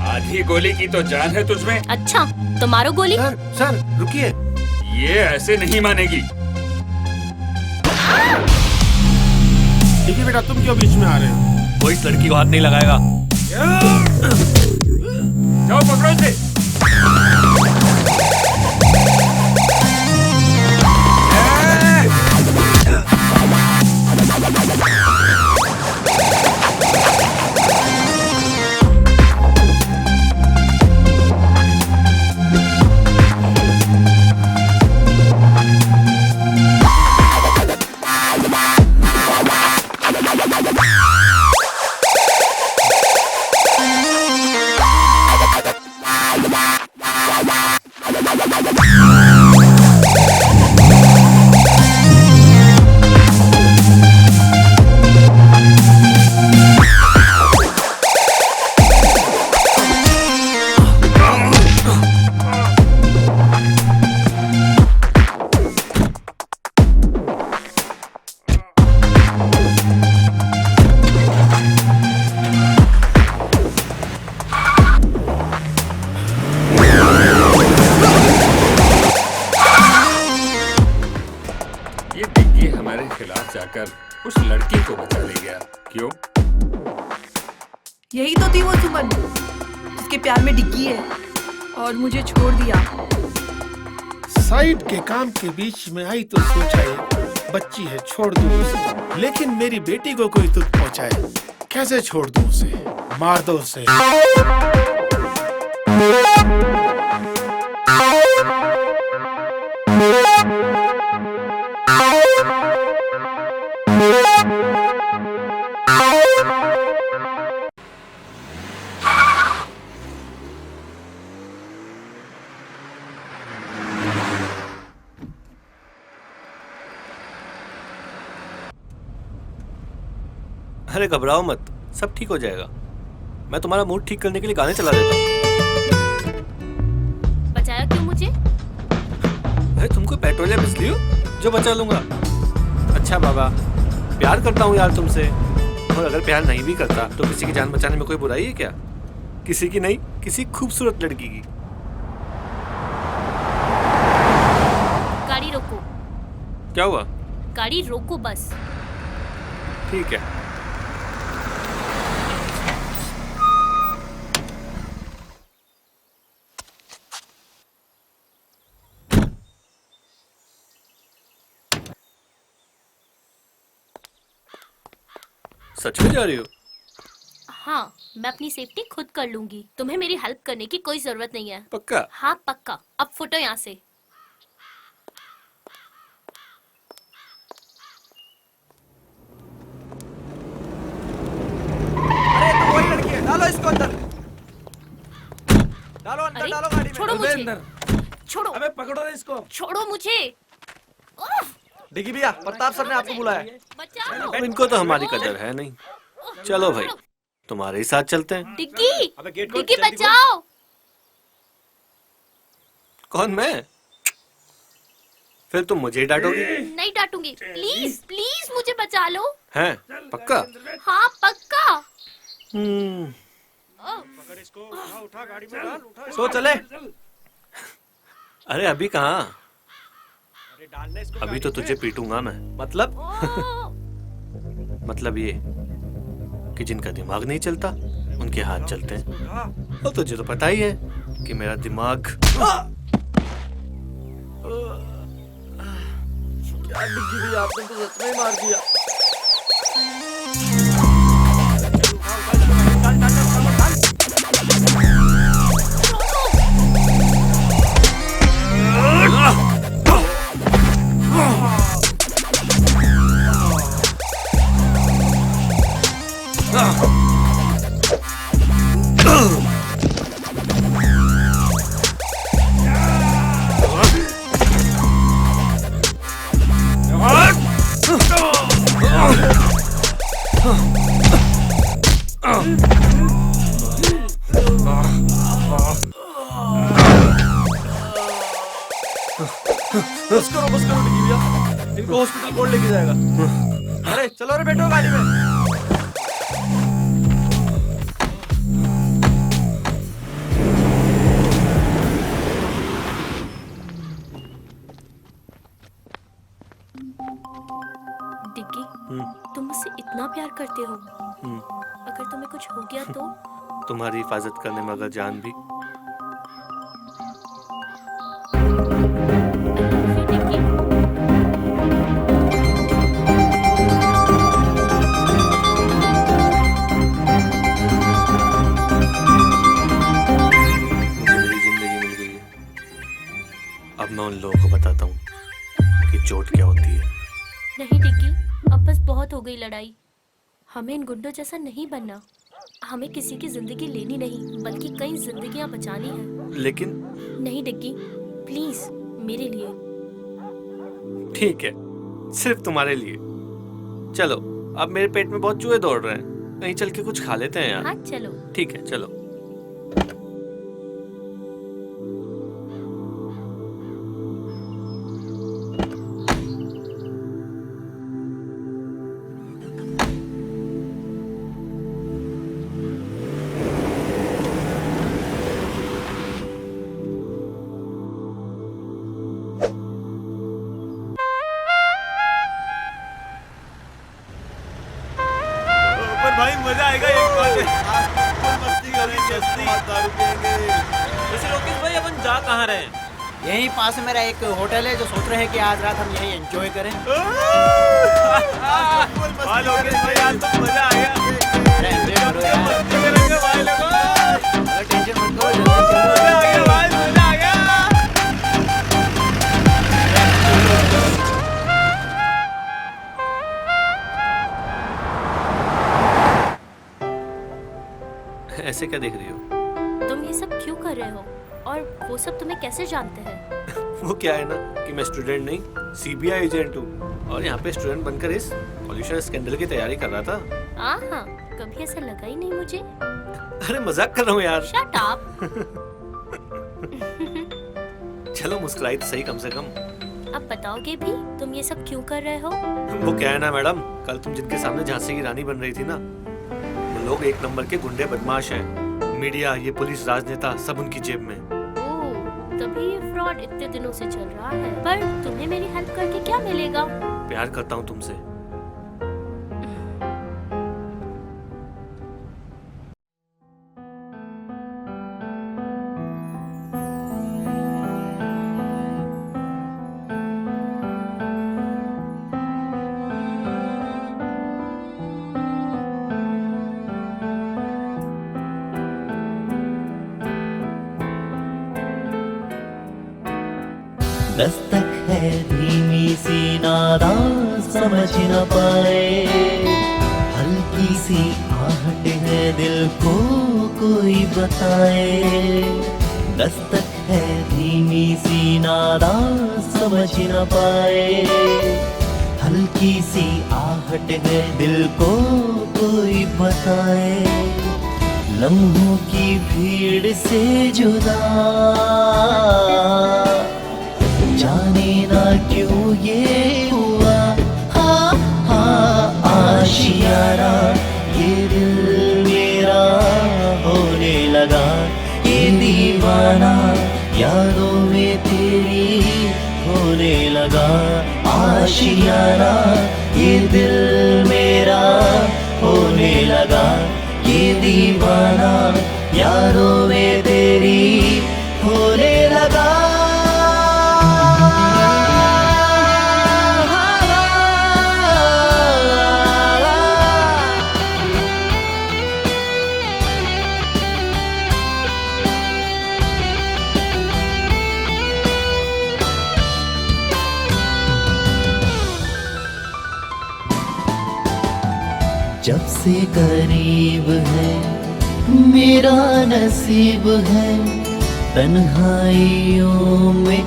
आधी गोली की तो जान है तुझमें। अच्छा तो मारो गोली। सर रुकिए, ये ऐसे नहीं मानेगी। ठीक है बेटा, तुम क्यों बीच में आ रहे हो? कोई इस लड़की को हाथ नहीं लगाएगा। जाओ पकड़ो इसे। उस लड़की को बचा ले गया। क्यों? यही तो थी वो सुमन जिसके प्यार में डिग्गी है और मुझे छोड़ दिया। साइड के काम के बीच में आई तो सोचा ये बच्ची है छोड़ दूं उसे, लेकिन मेरी बेटी को कोई दुख पहुंचाए कैसे छोड़ दूं उसे? मार दो उसे। अरे घबराओ मत, सब ठीक हो जाएगा। मैं तुम्हारा मूड ठीक करने के लिए गाने चला देता हूँ। बचाया क्यों मुझे? अरे तुम कोई पेट्रोल या बिजली हो जो बचा लूंगा? अच्छा बाबा, प्यार करता हूँ यार तुमसे, और अगर प्यार नहीं भी करता तो किसी की जान बचाने में कोई बुराई है क्या? किसी की नहीं, किसी खूबसूरत लड़की की। क्या हुआ? गाड़ी रोको बस। ठीक है। सच में जा रही हो? हाँ, मैं अपनी सेफ्टी खुद कर लूंगी। तुम्हें मेरी हेल्प करने की कोई जरूरत नहीं है। पक्का? हाँ पक्का। अब फुटो यहाँ से। अरे तो वही लड़की है, डालो इसको अंदर। डालो अंदर, अरे, डालो गाड़ी में। छोड़ो मुझे। छोड़ो। अबे पकड़ो ना इसको। छोड़ो मुझे। उफ, डिग्गी भैया, प्रताप सर ने आपको बुलाया। बचाओ। इनको तो हमारी कदर है नहीं। चलो भाई, तुम्हारे ही साथ चलते हैं। डिग्गी, अबे गेट खोल, डिग्गी जल्दी खोल। बचाओ। कौन, मैं? फिर तुम मुझे ही डांटोगी? नहीं डांटूंगी। प्लीज प्लीज मुझे बचा लो। हैं? पक्का? हाँ पक्का। पकड़ इसको, उठा गाड़ी में डाल, उठा। सो चले। अरे अभी कहाँ? अरे डालने इसको। अभी तो तुझे पीटूंगा मैं। मतलब? मतलब ये कि जिनका दिमाग नहीं चलता उनके हाथ चलते हैं। और तुझे तो पता ही है कि मेरा दिमाग। क्या डिग्गी भैया, आपने तो सच में ही मार दिया। बस करो डिग्गी भैया, इनको हॉस्पिटल कौन लेके जाएगा? अरे चलो रे, बैठो गाड़ी में। डिग्गी, तुम मुझसे इतना प्यार करते हो, अगर तुम्हें कुछ हो गया तो? तुम्हारी हिफाजत करने में अगर जान भी। अब मैं उन लोगों को बताता हूँ कि चोट क्या होती है। नहीं डिग्गी, अब बस बहुत हो गई लड़ाई। हमें इन गुंडों जैसा नहीं बनना। हमें किसी की जिंदगी लेनी नहीं, बल्कि कई जिंदगियां बचानी है। लेकिन नहीं डिग्गी, प्लीज मेरे लिए। ठीक है, सिर्फ तुम्हारे लिए। चलो, अब मेरे पेट में बहुत चूहे दौड़ रहे हैं, कहीं चल के कुछ खा लेते हैं यार। हाँ चलो। ठीक है, चलो। भाई मजा आएगा एक बार मस्ती करेंगे, दारू पिएंगे। वैसे लोकेश भाई, अपन जा कहाँ रहे हैं? यहीं पास में मेरा एक होटल है, जो सोच रहे हैं कि आज रात हम यहीं एंजॉय करें। लोकेश भाई, आज तो मजा आएगा। मस्ती करेंगे भाई लोग। टेंशन मत करो, मजा आ गया भाई, मजा आ गया। ऐसे क्या देख रही हो? तुम ये सब क्यों कर रहे हो? और वो सब तुम्हें कैसे जानते हैं? वो क्या है ना कि मैं स्टूडेंट नहीं, सीबीआई एजेंट हूँ, और यहाँ पे स्टूडेंट बनकर इस पॉल्यूशन स्कैंडल की तैयारी कर रहा था। हाँ, कभी ऐसा लगा ही नहीं मुझे। अरे मजाक कर रहा हूँ यार। Shut up. चलो मुस्कुराई तो सही कम से कम। अब बताओगे भी तुम ये सब क्यों कर रहे हो? वो क्या है ना मैडम, कल तुम जिनके सामने झांसी की रानी बन रही थी ना, वो लोग एक नंबर के गुंडे बदमाश हैं। मीडिया, ये पुलिस, राजनेता सब उनकी जेब में। तभी ये फ्रॉड इतने दिनों से चल रहा है। पर तुम्हें मेरी हेल्प करके क्या मिलेगा? प्यार करता हूँ तुमसे। दस्तक है धीमी सी नादा समझ न पाए, हल्की सी आहट है दिल को कोई बताए। दस्तक है धीमी सी नादा समझ न पाए, हल्की सी आहट है दिल को कोई बताए। लम्हों की भीड़ से जुदा जाने ना क्यों ये हुआ, हाँ हाँ आशियाना ये दिल मेरा होने लगा। ये दीवाना यादों में तेरी होने लगा। आशियाना ये दिल मेरा होने लगा। ये दीवाना यादों में तेरी होने लगा। जब से करीब है मेरा नसीब है, तन्हाइयों में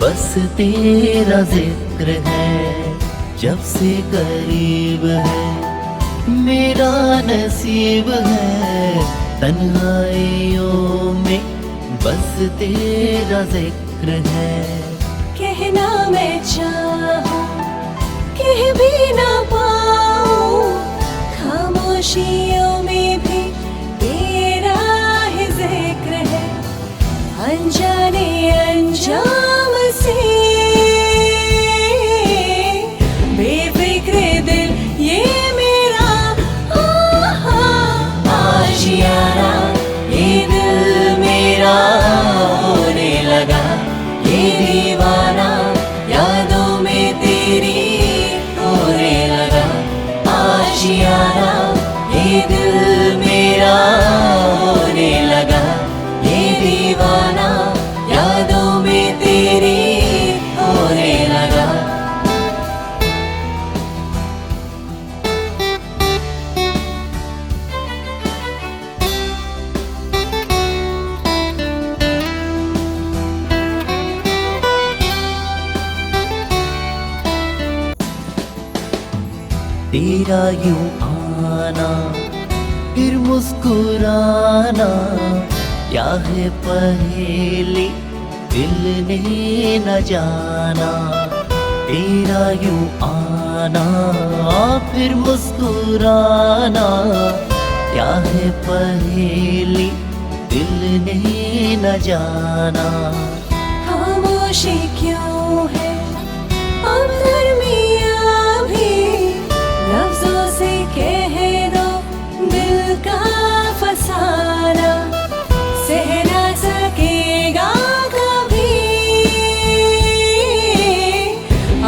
बस तेरा जिक्र है। जब से करीब है मेरा नसीब है, तन्हाइयों में बस तेरा जिक्र है। कहना मैं चाहूं कह भी ना पाऊं, खामोशियों में भी तेरा ही जिक्र है। अनजाने अंजाम से बेफिक्र दिल ये मेरा आशियाना ये दिल मेरा होने लगा। ये दीवाना यादों में तेरी होने लगा। आशियाना ये दिल मेरा होने लगा। ये दीवाना यादों में तेरी होने लगा। तेरा यूं आना फिर मुस्कुराना, क्या है पहेली दिल ने न जाना। तेरा यूं आना फिर मुस्कुराना, क्या है पहेली दिल ने न जाना। खामोशी क्यों है अब दरमियां भी, लफ्जों से कह दो दिल का फसाना। सह ना सकेगा कभी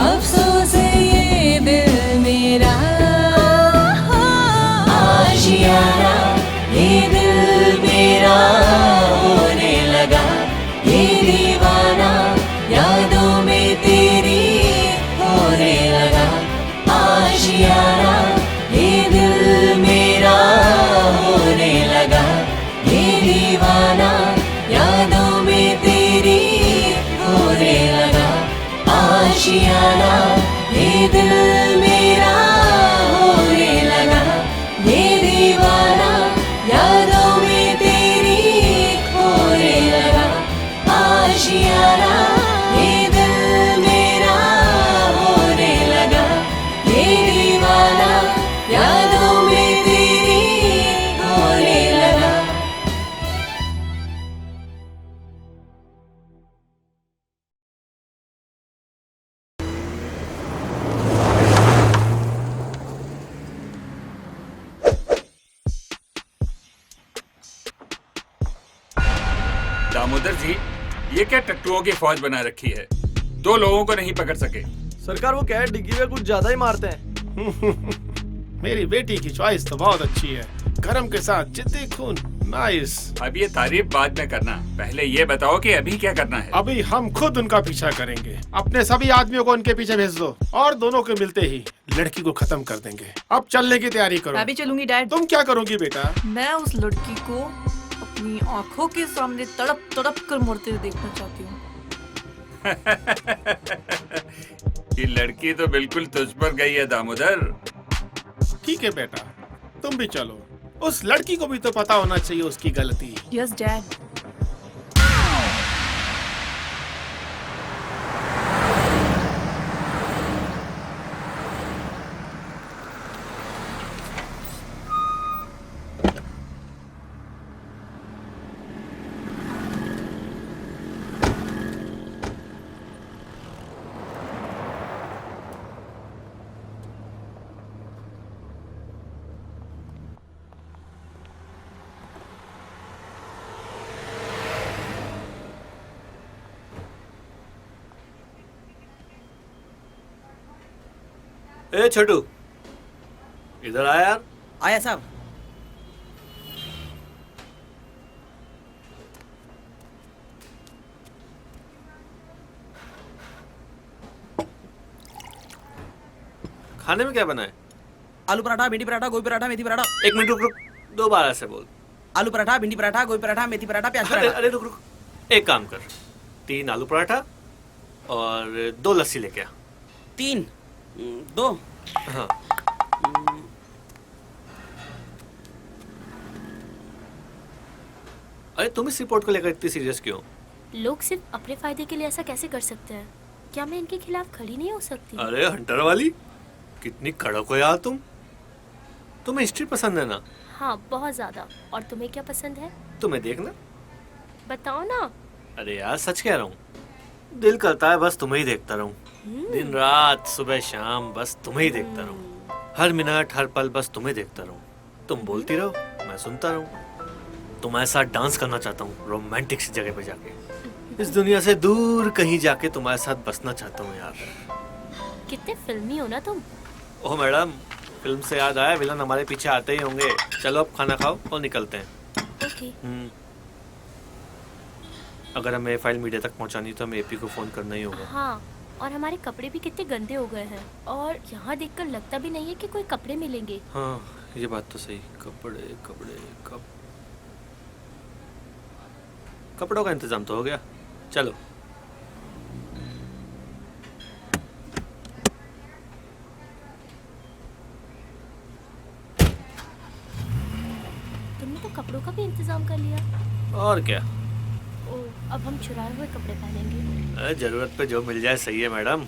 अफसोस ये दिल मेरा। आशियाना ये दिल मेरा होने लगा। ये दीवाना यादों में तेरी होने लगा। आशियाना ये दिल मेरा होने लगा। ये दीवाना यादों में तेरी होने लगा। आशियाना ये दिल मेरा होने लगा। ये दीवाना यादों में तेरी होने लगा। आशियाना ये दिल मेरा होने लगा। ये दीवाना यादों में तेरी होने लगा। दामोदर जी, ये क्या टट्टुओं की फौज बना रखी है? 2 लोगों को नहीं पकड़ सके। सरकार वो क्या है, डिग्गी में कुछ ज्यादा ही मारते हैं। मेरी बेटी की चॉइस तो बहुत अच्छी है, गरम के साथ जिद्दी खून, नाइस। अब ये तारीफ बाद में करना, पहले ये बताओ कि अभी क्या करना है? अभी हम खुद उनका पीछा करेंगे। अपने सभी आदमियों को उनके पीछे भेज दो और दोनों को मिलते ही लड़की को खत्म कर देंगे। अब चलने की तैयारी करो। मैं भी चलूंगी डैड। तुम क्या करोगी बेटा? मैं उस लड़की को अपनी आंखों के सामने तड़प तड़प कर मरते हुए देखना चाहती हूँ। ये लड़की तो बिल्कुल तुझ पर गई है दामोदर। ठीक है बेटा, तुम भी चलो। उस लड़की को भी तो पता होना चाहिए उसकी गलती। Yes dad. ए छोटू, इधर आया यार। आया साहब। खाने में क्या बना है? आलू पराठा, भिंडी पराठा, गोभी पराठा, मेथी पराठा। 1 मिनट रुक रुक, 2 बार ऐसे बोल। आलू पराठा, भिंडी पराठा, गोभी पराठा, मेथी पराठा, प्याज अरे पराठा। अरे रुक रुक, एक काम कर, 3 आलू पराठा और 2 लस्सी लेके आ। 3, 2। हाँ। अरे तुम इस रिपोर्ट को लेकर इतनी सीरियस क्यों? लोग सिर्फ अपने फायदे के लिए ऐसा कैसे कर सकते हैं? क्या मैं इनके खिलाफ खड़ी नहीं हो सकती? अरे हंटर वाली, कितनी कड़क हो यार तुम। तुम्हें हिस्ट्री पसंद है ना? हाँ, बहुत ज्यादा। और तुम्हें क्या पसंद है? तुम्हें देखना। बताओ ना। अरे यार सच कह रहा हूँ, दिल करता है बस तुम्हें ही देखता रहूं। दिन रात सुबह शाम बस तुम्हें ही देखता रहूं। हर मिनट हर पल बस तुम्हें देखता रहूं। तुम बोलती रहो, मैं सुनता रहूं। तुम्हारे साथ डांस करना चाहता हूँ रोमांटिक सी जगह पे जाके। इस दुनिया से दूर कहीं जाके तुम्हारे साथ बसना चाहता हूँ यार। कितने फिल्मी हो ना तुम। ओह मैडम, फिल्म से याद आया, विलन हमारे पीछे आते ही होंगे। चलो अब खाना खाओ और निकलते हैं। ओके। अगर हमें फाइल मीडिया तक पहुंचानी तो हमें एपी को फोन करना ही होगा। हाँ, और हमारे कपड़े भी कितने गंदे हो गए हैं और यहाँ देखकर लगता भी नहीं है कि कोई कपड़े मिलेंगे। हाँ ये बात तो सही। कपड़ों का इंतजाम तो हो गया, चलो। तुमने तो कपड़ों का भी इंतजाम कर लिया। और क्या। ओ, अब हम चुराए हुए कपड़े पहनेंगे। जरूरत पे जो मिल जाए सही है मैडम।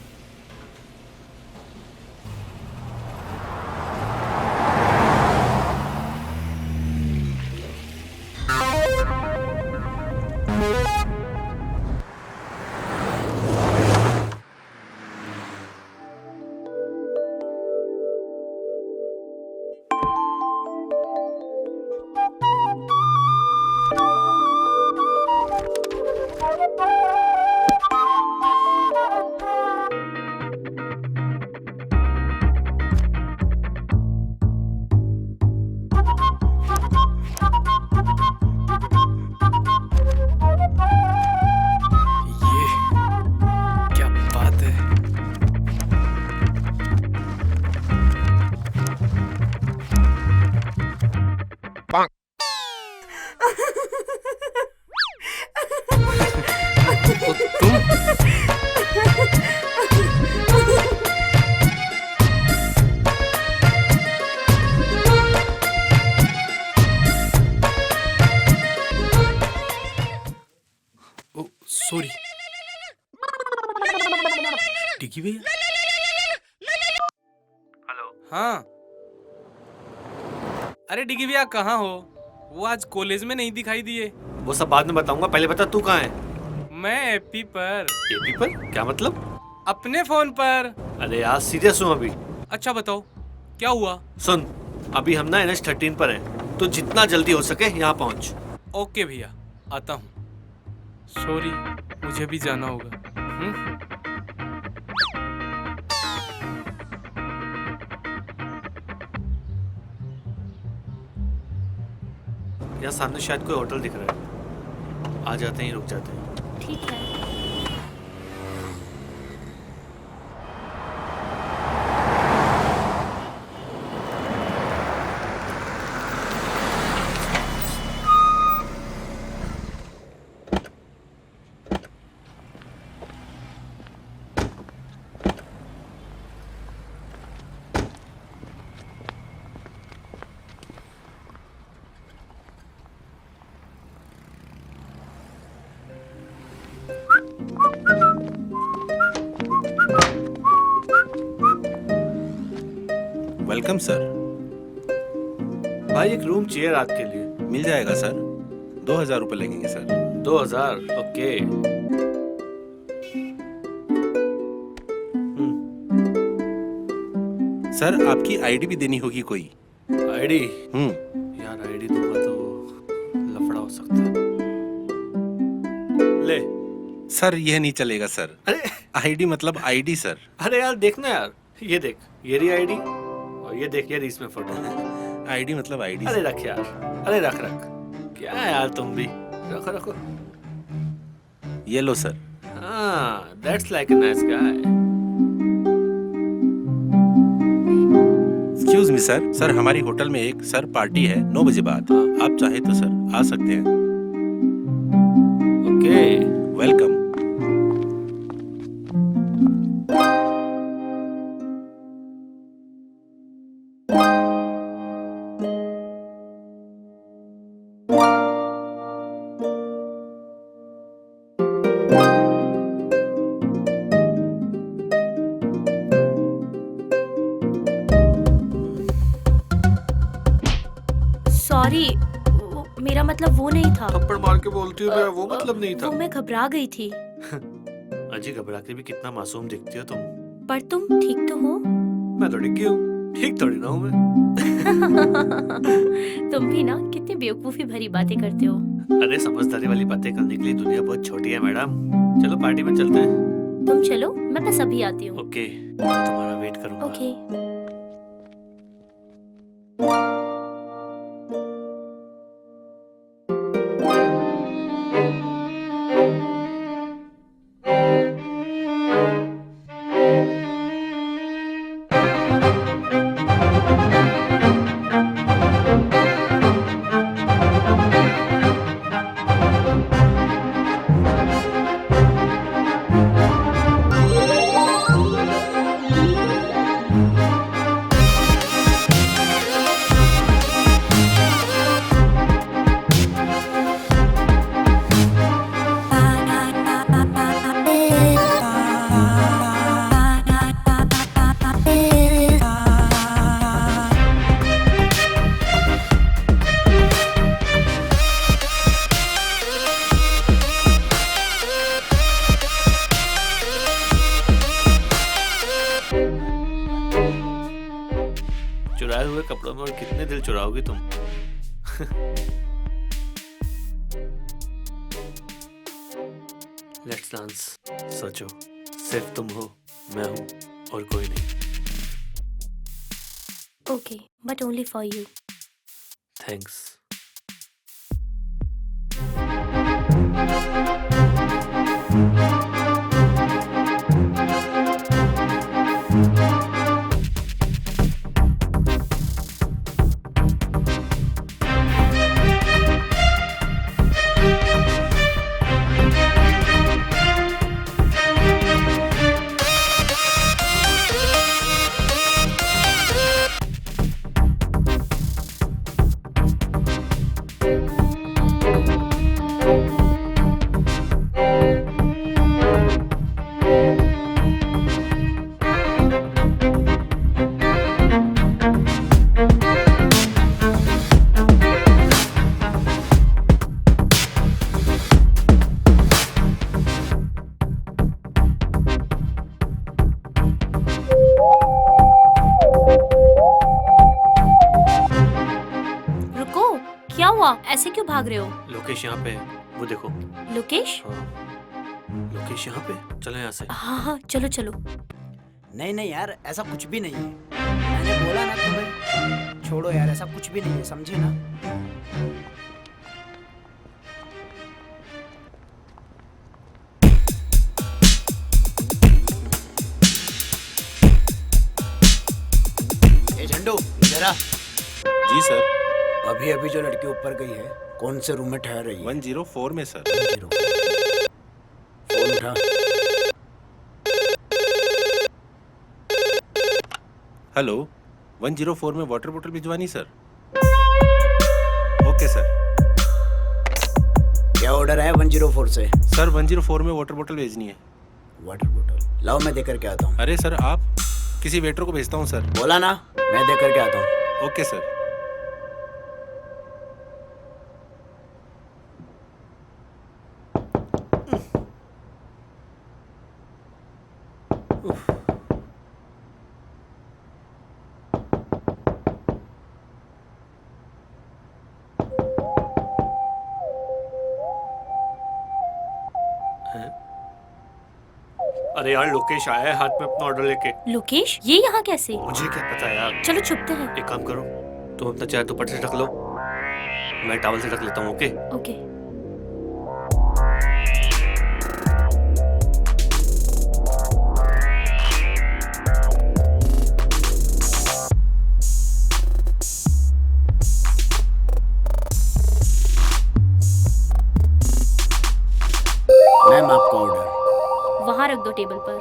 सॉरी। डिग्गी भैया। हेलो। हाँ, अरे डिग्गी भैया कहाँ हो? वो आज कॉलेज में नहीं दिखाई दिए। वो सब बाद में बताऊंगा, पहले बता तू कहाँ है? मैं एपी पर। एपी पर? क्या मतलब? अपने फोन पर। अरे यार सीरियस हूँ अभी। अच्छा बताओ क्या हुआ? सुन, अभी हम ना NH13 पर हैं, तो जितना जल्दी हो सके यहाँ पहुँच। ओके भैया, आता हूँ। सॉरी, मुझे भी जाना होगा। यहाँ सामने शायद कोई होटल दिख रहा है, आ जाते हैं, रुक जाते हैं। ठीक है। Welcome sir. भाई एक रूम चाहिए रात के लिए। मिल जाएगा सर, 2000 रुपये लगेंगे सर। 2000? ओके। सर आपकी आईडी भी देनी होगी कोई। आईडी? यार आईडी दूंगा तो लफड़ा हो सकता है। ले। सर यह नहीं चलेगा सर। अरे आईडी मतलब आईडी सर। अरे यार देखना यार, ये देख, ये रही आईडी, और ये देख, ये रही इसमें फोटो। आईडी मतलब आईडी। अरे रख यार, अरे रख रख, क्या है यार तुम भी, रखो रखो। ये लो सर। हाँ, that's like a nice guy. Excuse me sir, sir हमारी होटल में एक सर पार्टी है 9 बजे बाद। आप चाहे तो सर आ सकते हैं। Okay, welcome. सॉरी, मेरा मतलब वो नहीं था। थप्पड़ मार के बोलती हूँ, मेरा वो मतलब नहीं था। वो मैं घबरा गई थी। अजी घबरा के भी कितना मासूम दिखती हो तुम। पर तुम ठीक तो हो? मैं तो डिग्गी हूँ, ठीक थोड़ी ना हूँ मैं। तुम भी ना कितनी बेवकूफी भरी बातें करते हो। अरे समझदारी वाली बातें करने के लिए दुनिया बहुत छोटी है मैडम। चलो पार्टी में चलते हैं। तुम चलो, मैं बस अभी आती हूँ। ओके, मैं तुम्हारा वेट करूँगा। ओके। चुराए हुए कपड़ों में और कितने दिल चुराओगी तुम। Let's dance. सोचो, सिर्फ तुम हो, मैं हूँ और कोई नहीं। Okay, but only for you. Thanks. रुको, क्या हुआ? ऐसे क्यों भाग रहे हो? लोकेश यहाँ पे वो देखो। लोकेश? लोकेश यहाँ पे? चलो यहाँ से। हाँ हाँ चलो चलो। नहीं नहीं यार, ऐसा कुछ भी नहीं है। मैंने बोला ना तुम्हें, छोड़ो यार, ऐसा कुछ भी नहीं है, समझे ना? ए झंडू, जरा। जी सर। अभी अभी जो लड़की ऊपर गई है, कौन से रूम में ठहर रही है? 104 में सर। फोन उठा। हेलो, 104 में वाटर बोतल भिजवानी सर। Okay sir. क्या ऑर्डर है 104 से? सर 104 में वाटर बोतल भेजनी है। वाटर बोतल लाओ, मैं देकर के आता हूँ। अरे सर, आप किसी वेटर को भेजता हूँ सर। बोला ना, मैं देकर के आता हूँ। Okay sir. अरे यार, लोकेश आया है हाथ में अपना ऑर्डर लेके। लोकेश, ये यहाँ कैसे? मुझे क्या पता यार। चलो छुपते हैं। एक काम करो, तुम अपना चेहरा दुपट्टे से ढक लो, मैं टॉवल से ढक लेता हूँ। Okay okay. मैम, आपका ऑर्डर वहाँ रख दो टेबल पर।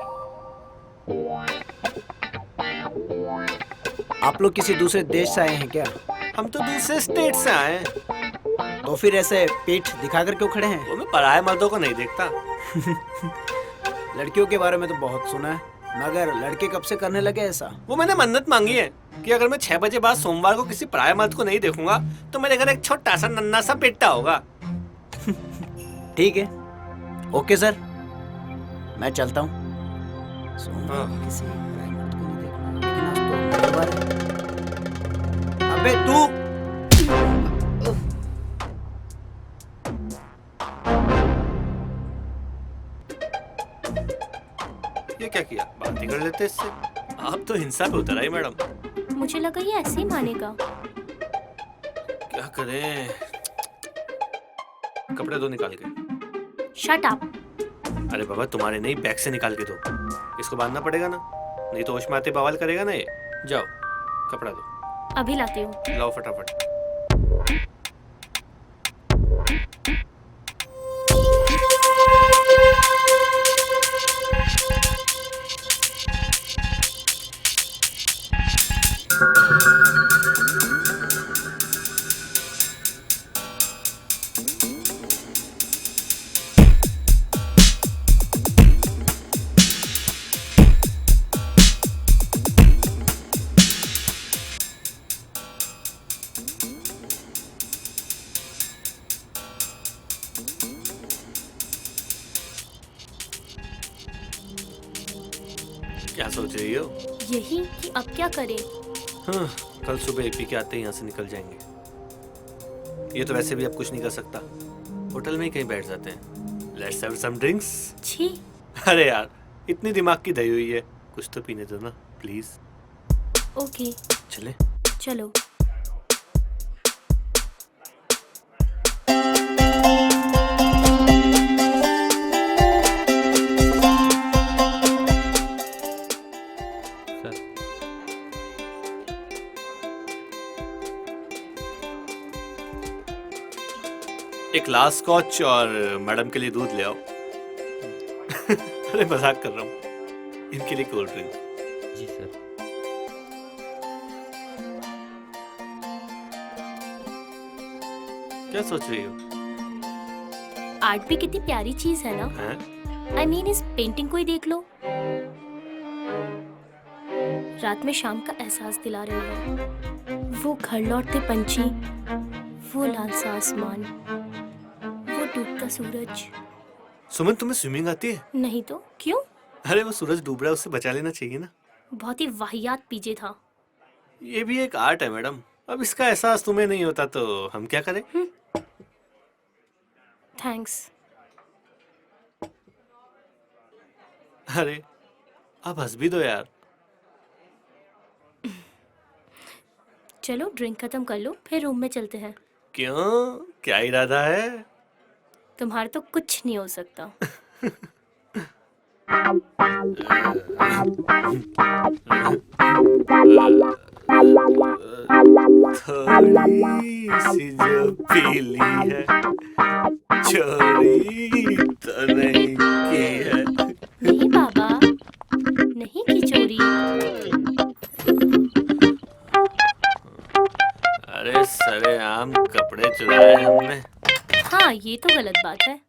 आप लोग किसी दूसरे देश से आए हैं क्या? हम तो दूसरे स्टेट से आए हैं। तो फिर ऐसे पीठ दिखाकर क्यों खड़े हैं? वो मैं पराये मर्दों को नहीं देखता। लड़कियों के बारे में तो बहुत सुना है, मगर लड़के कब से करने लगे ऐसा? वो मैंने मन्नत मांगी है कि अगर मैं 6 बजे बाद सोमवार को किसी पराये मर्द को नहीं देखूंगा तो मेरे घर एक छोटा सा नन्ना सा बेटा होगा। ठीक है, ओके सर, मैं चलता हूँ। अबे तू! ये क्या किया? बात ही कर लेते इससे। आप तो हिंसा पे उतर आई मैडम। मुझे लगा ये ऐसे ही मानेगा। क्या करें? कपड़े दो निकाल के। Shut up. अरे बाबा, तुम्हारे नहीं, बैग से निकाल के दो। इसको बांधना पड़ेगा ना, नहीं तो होश में आते बवाल करेगा ना ये। जाओ, कपड़ा दो। अभी लाती हूँ। लाओ फटाफट। क्या सोच रही हो? यही कि अब क्या करें। हाँ, कल सुबह एपी के आते ही यहाँ से निकल जाएंगे। ये तो वैसे भी अब कुछ नहीं कर सकता, होटल में ही कहीं बैठ जाते हैं। Let's have some drinks. छी। अरे यार, इतनी दिमाग की दही हुई है, कुछ तो पीने दो ना प्लीज। ओके चले? चलो। एक लास्ट स्कॉच और मैडम के लिए दूध ले आओ। अरे मजाक कर रहा हूँ, इनके लिए कोल्ड ड्रिंक। जी सर। क्या सोच रही हो? आर्ट भी कितनी प्यारी चीज है ना। हैं? आई मीन इस पेंटिंग को ही देख लो। रात में शाम का एहसास दिला रही है। वो घर लौटते पंछी, वो लाल सा आसमान, वो डूबता सूरज। सुमन, तुम्हें स्विमिंग आती है? नहीं तो क्यों? अरे वो सूरज डूब रहा है, उससे बचा लेना चाहिए ना। बहुत ही वाहियात पीजे था। ये भी एक आर्ट है मैडम। अब इसका एहसास तुम्हें नहीं होता तो हम क्या करें? थैंक्स। अरे अब हंस भी दो यार। चलो ड्रिंक खत्म कर लो, फिर रूम में चलते हैं। क्यों, क्या इरादा है? तुम्हारा तो कुछ नहीं हो सकता। थोड़ी सी जो पीली है, चोरी तो नहीं की है। नहीं बाबा, नहीं की चोरी। अरे सरेआम कपड़े चुराए हमने। हाँ ये तो गलत बात है।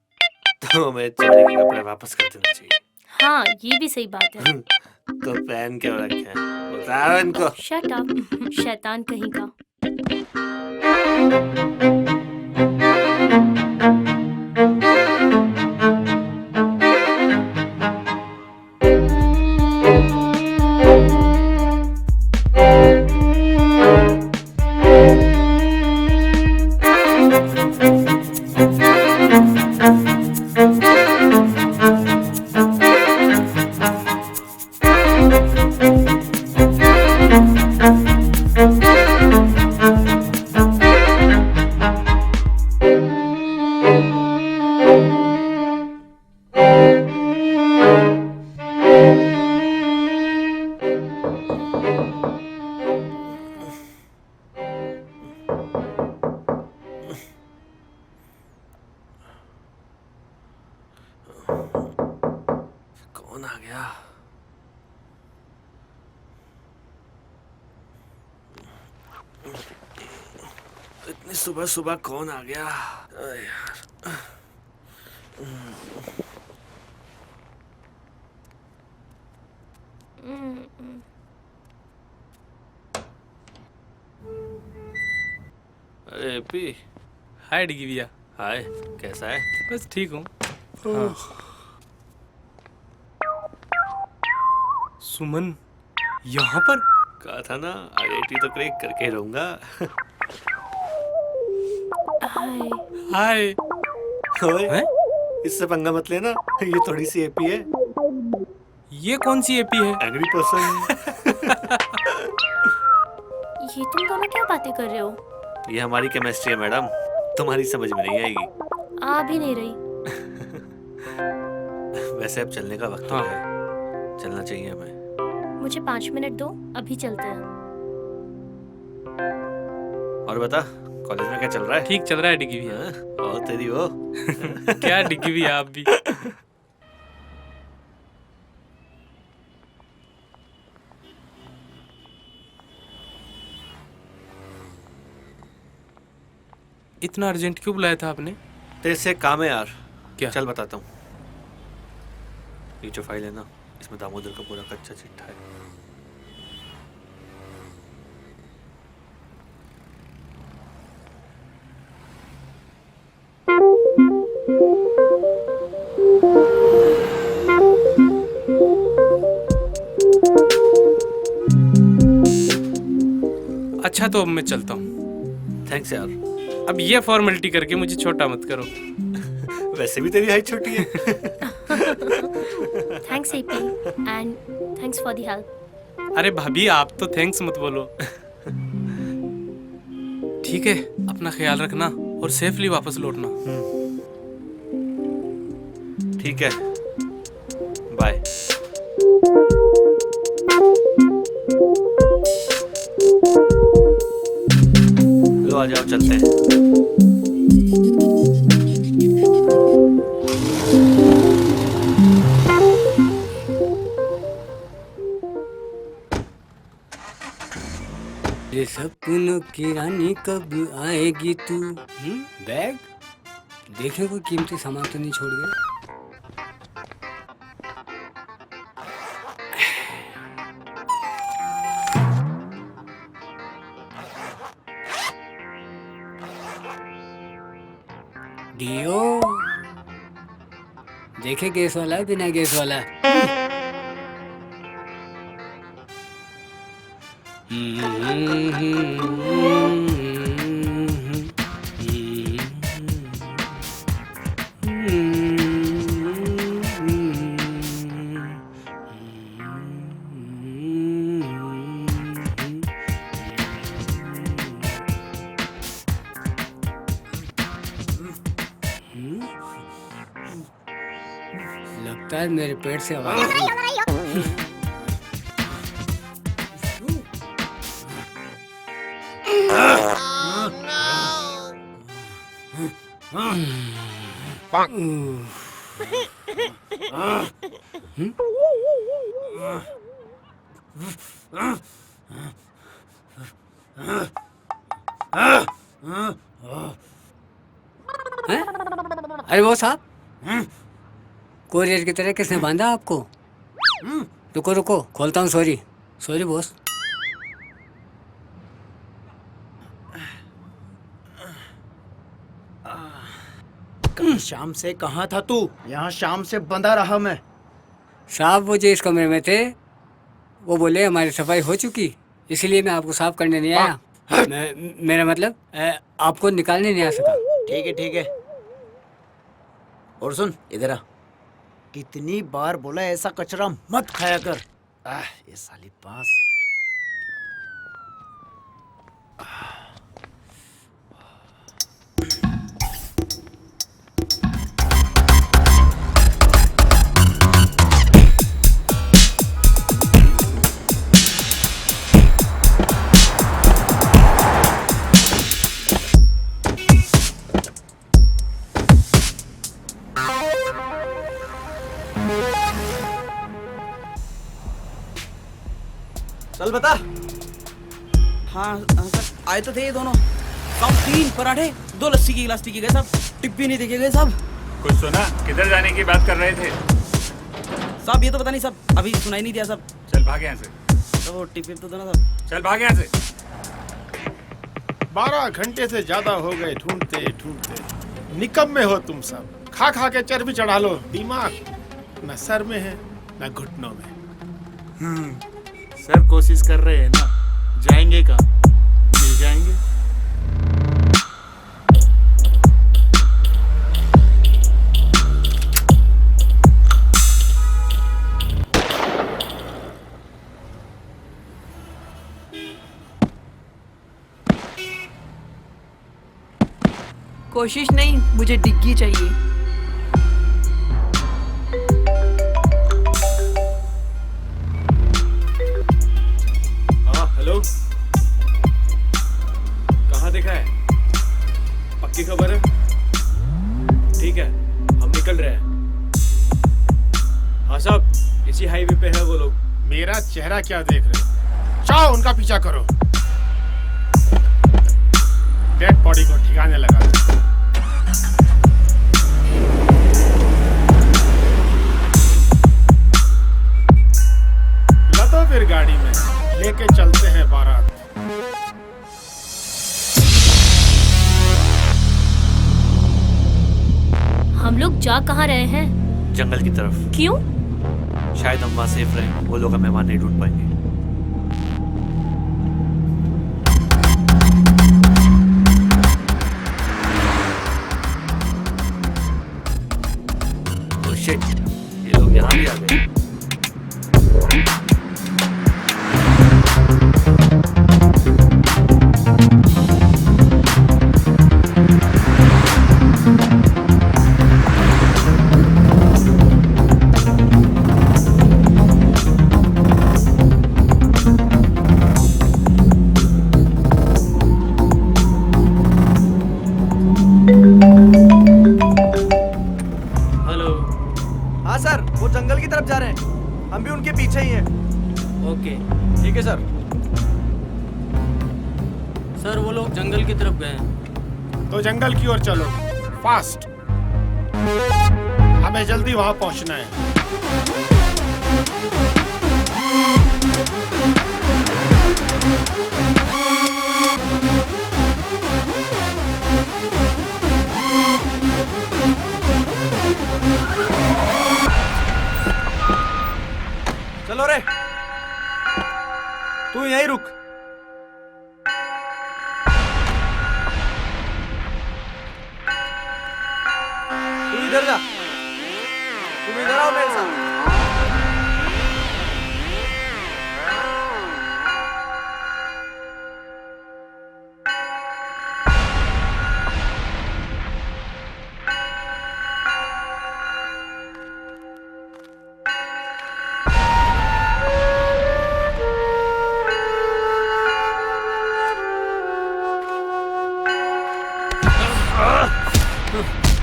तो हमें चोरी के कपड़े वापस कर देना चाहिए। हाँ ये भी सही बात है। तो पहन क्यों रखे हैं? उतारो इनको। शट अप, शैतान कहीं का। कौन आ गया? इतनी सुबह सुबह कौन आ गया? अरे यार। अरे एपी। हाय डिगी भैया। हाय, कैसा है? बस ठीक हूँ। हाँ। सुमन यहाँ पर? कहा था ना, IIT तो क्रैक करके ही रहूंगा। हाय। हाय। ओए, इससे पंगा मत लेना, ये थोड़ी सी एपी है। ये कौन सी एपी है? Angry person. ये तुम दोनों क्या बातें कर रहे हो? ये हमारी केमिस्ट्री है मैडम, तुम्हारी समझ में नहीं आएगी। आ भी नहीं रही। वैसे अब चलने का वक्त हो गया है, चलना चाहिए हमें। मुझे 5 मिनट दो, अभी चलते हैं। और बता, कॉलेज में क्या चल रहा है? ठीक चल रहा है डिगी भैया। और तेरी वो क्या डिगी भैया आप भी। इतना अर्जेंट क्यों बुलाया था आपने? तेरे से काम है यार। क्या? चल बताता हूँ। ये जो फाइल है ना, इसमें दामोदर का पूरा कच्चा चिट्ठा है। अच्छा तो अब मैं चलता हूँ। थैंक्स यार। अब ये फॉर्मेलिटी करके मुझे छोटा मत करो। वैसे भी तेरी हाइट छोटी है। Thanks AP and thanks for the help. अरे भाभी आप तो थैंक्स मत बोलो। ठीक है, अपना ख्याल रखना और सेफली वापस लौटना। ठीक है, बाय। लो आ जाओ, चलते हैं। ये सपनों की रानी कब आएगी तू? बैग देखें कोई कीमती सामान तो नहीं छोड़ गया। डियो देखे गैस वाला है बिना गैस वाला। लगता है मेरे पेट से आवाज आई। हैं? अरे वो साहब, कोरियर की तरह किसने बांधा आपको? रुको रुको, खोलता हूँ। Sorry sorry boss. कल शाम से कहाँ था तू? यहाँ शाम से बंधा रहा मैं। साहब वो जो इस कमरे में थे वो बोले हमारी सफाई हो चुकी, इसलिए मैं आपको साफ करने नहीं आया। मेरा मतलब आपको निकालने नहीं आ सका। ठीक है ठीक है। और सुन, इधर आ। कितनी बार बोला ऐसा कचरा मत खाया कर। ये साली पास। चल बता। हाँ सर, आए तो थे ये दोनों। साहब 3 पराठे, 2 लस्सी की गिलास पी के गए साहब। टिप भी नहीं देखे गए साहब। कुछ सुना? किधर जाने की बात कर रहे थे? साहब ये तो पता नहीं साहब, अभी सुनाई नहीं दिया साहब। चल भाग यहाँ से। तो वो टिप तो देना साहब। चल भाग यहाँ से। 12 घंटे से ज्यादा हो गए ढूंढते ढूंढते। निकम्मे हो तुम सब। खा खा के चर्बी चढ़ा लो। दिमाग न सर में है न घुटनों में। सर कोशिश कर रहे हैं ना, जाएंगे कहाँ? मिल जाएंगे। कोशिश नहीं, मुझे डिग्गी चाहिए। हेलो, कहाँ देखा है? पक्की खबर है? ठीक है, हम निकल रहे हैं। हाँ साहब, इसी हाईवे पे है वो लोग। मेरा चेहरा क्या देख रहे हो? जाओ उनका पीछा करो। डेड बॉडी को ठिकाने लगा दो। लदो फिर गाड़ी में, लेके चलते हैं बारात। हम लोग जा कहाँ रहे हैं? जंगल की तरफ। क्यों? शायद हम वहाँ सेफ रहें, वो लोग हमें वहाँ नहीं ढूंढ पाएंगे। Oh shit, ये लोग यहाँ भी आ गए। हाँ सर, वो जंगल की तरफ जा रहे हैं। हम भी उनके पीछे ही हैं। ओके ठीक है सर। सर वो लोग जंगल की तरफ गए हैं। तो जंगल की ओर चलो, फास्ट। हमें जल्दी वहां पहुंचना है। चलो रे, तू यहीं रुक। तू इधर जा। तुम इधर आओ मेरे साथ।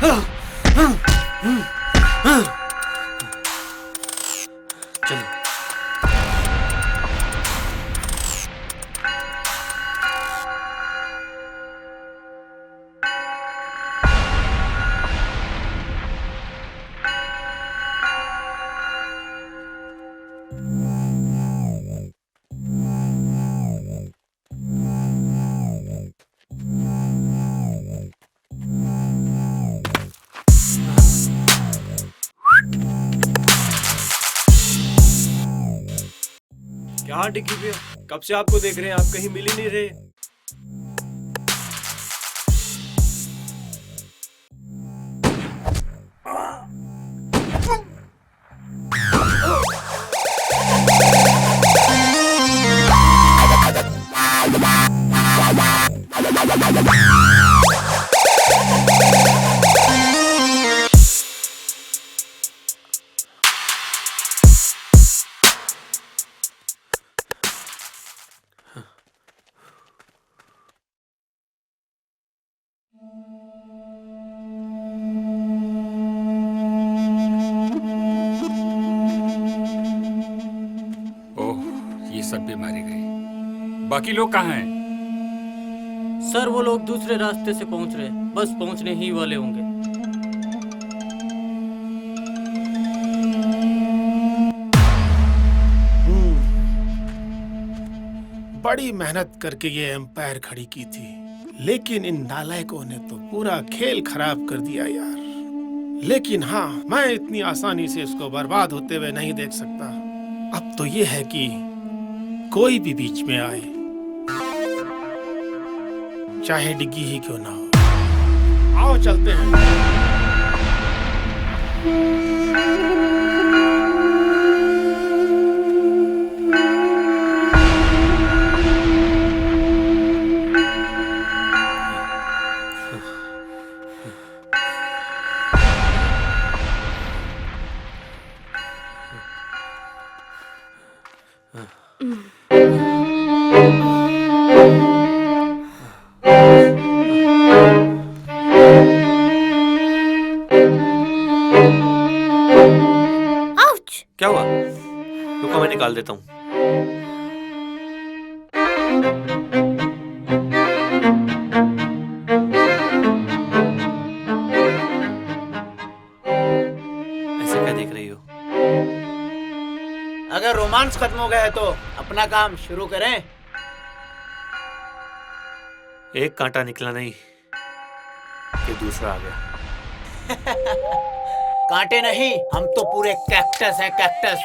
चलो। क्या डिग्गी भैया, कब से आपको देख रहे हैं, आप कहीं मिल ही नहीं रहे। ओह, ये सब बीमारी गई। बाकी लोग कहाँ हैं? सर वो लोग दूसरे रास्ते से पहुंच रहे हैं, बस पहुंचने ही वाले होंगे। बड़ी मेहनत करके ये एम्पायर खड़ी की थी, लेकिन इन नालायकों ने तो पूरा खेल खराब कर दिया यार। लेकिन हाँ, मैं इतनी आसानी से इसको बर्बाद होते हुए नहीं देख सकता। अब तो ये है कि कोई भी बीच में आए, चाहे डिग्गी ही क्यों ना हो। आओ चलते हैं। क्या हुआ? रुको, मैं निकाल देता हूँ। ऐसे क्या देख रही हो? अगर रोमांस खत्म हो गया है तो अपना काम शुरू करें। एक कांटा निकला नहीं कि दूसरा आ गया। कांटे नहीं, हम तो पूरे कैक्टस है, कैक्टस।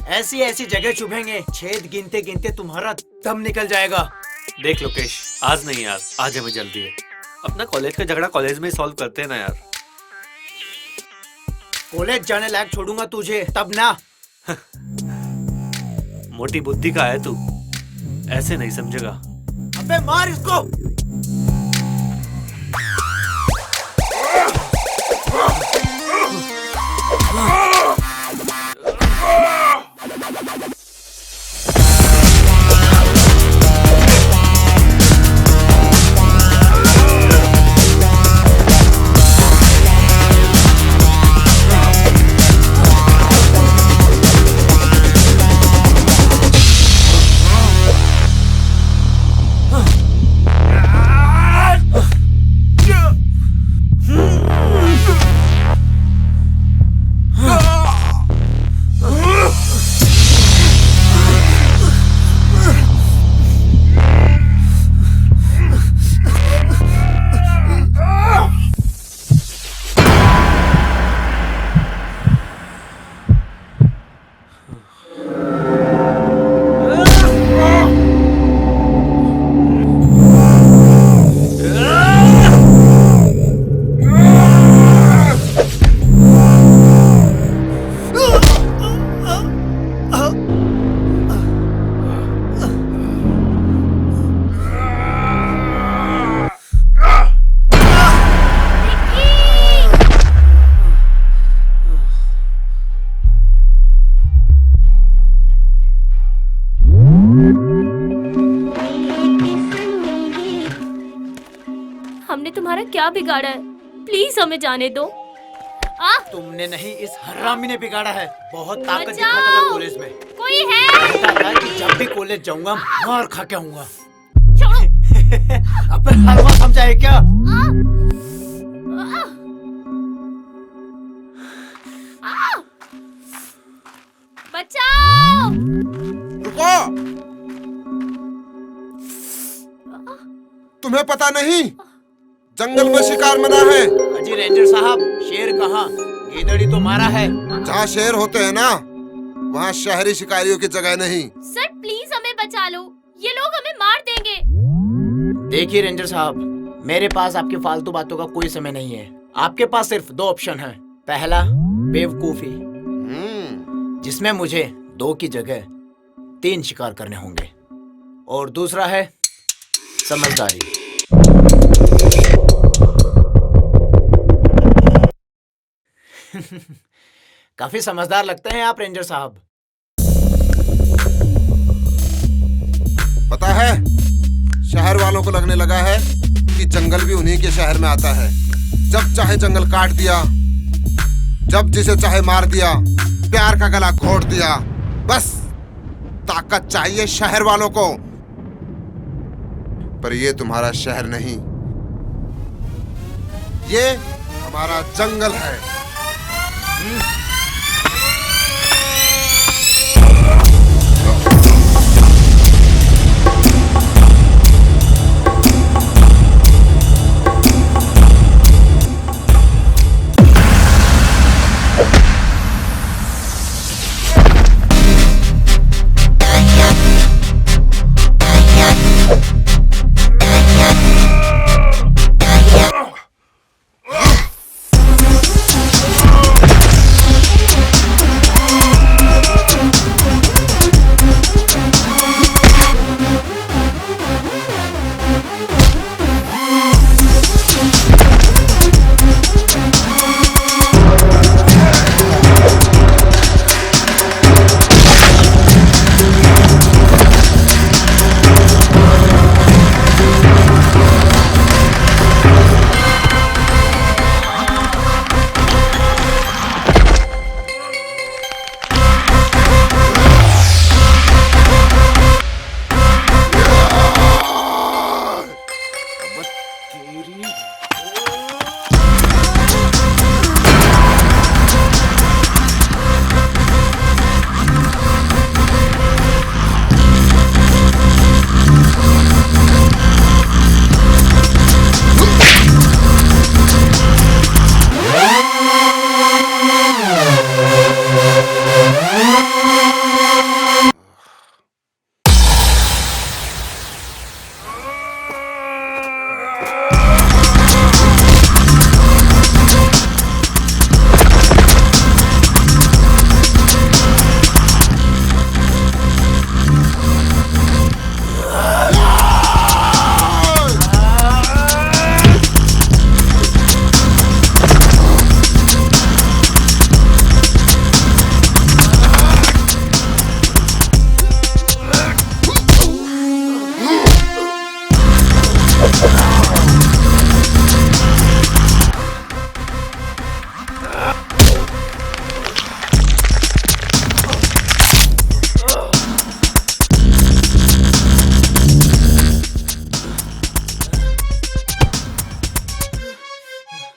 ऐसी ऐसी जगह चुभेंगे, छेद गिनते गिनते तुम्हारा दम निकल जाएगा। देख लोकेश, आज नहीं यार, आज हमें जल्दी है। अपना कॉलेज का झगड़ा कॉलेज में सॉल्व करते हैं ना यार। कॉलेज जाने लायक छोड़ूंगा तुझे तब ना। मोटी बुद्धि का है तू, ऐसे नहीं समझेगा। अबे मार इसको। हमने तुम्हारा क्या बिगाड़ा है? प्लीज हमें जाने दो। तुमने नहीं, इस हरामी ने बिगाड़ा है। बहुत ताकत बचाओ! दिखाता था कॉलेज में। कोई है? कहता था कि जब भी कॉलेज जाऊंगा मार खा के आऊंगा। अब हलवा समझा है क्या? बचाओ! रुको! तुम्हें पता नहीं जंगल में शिकार मना है। अजी रेंजर साहब, शेर कहाँ? गीदड़ी तो मारा है। जहाँ शेर होते हैं ना, वहाँ शहरी शिकारियों की जगह नहीं। सर प्लीज हमें बचा लो, ये लोग हमें मार देंगे। देखिए रेंजर साहब, मेरे पास आपकी फालतू बातों का कोई समय नहीं है। आपके पास सिर्फ दो ऑप्शन हैं। पहला बेवकूफी, जिसमें मुझे 2 की जगह 3 शिकार करने होंगे, और दूसरा है समझदारी। काफी समझदार लगते हैं आप रेंजर साहब। पता है, शहर वालों को लगने लगा है कि जंगल भी उन्हीं के शहर में आता है। जब चाहे जंगल काट दिया, जब जिसे चाहे मार दिया, प्यार का गला घोट दिया। बस ताकत चाहिए शहर वालों को। पर ये तुम्हारा शहर नहीं, ये हमारा जंगल है।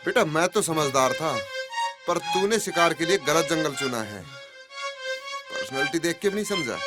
बेटा, मैं तो समझदार था, पर तूने शिकार के लिए गलत जंगल चुना है। पर्सनालिटी देख के भी नहीं समझा।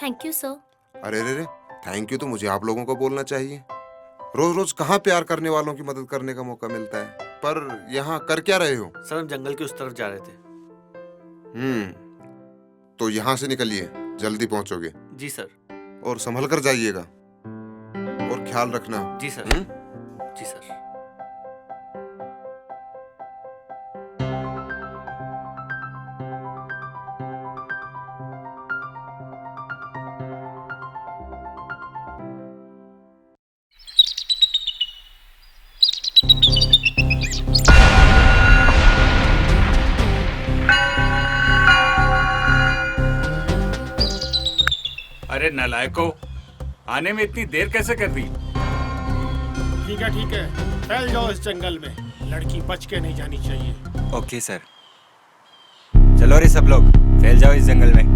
Thank you sir. अरे रे रे, थैंक यू तो मुझे आप लोगों को बोलना चाहिए। रोज रोज कहाँ प्यार करने वालों की मदद करने का मौका मिलता है। पर यहाँ कर क्या रहे हो? सर हम जंगल के उस तरफ जा रहे थे। तो यहाँ से निकलिए, जल्दी पहुंचोगे। जी सर। और संभल कर जाइएगा और ख्याल रखना। जी सर। जी सर। अरे नालायको, आने में इतनी देर कैसे कर दी? ठीक है, फैल जाओ इस जंगल में। लड़की बच के नहीं जानी चाहिए। Okay sir. चलो रे सब लोग, फैल जाओ इस जंगल में।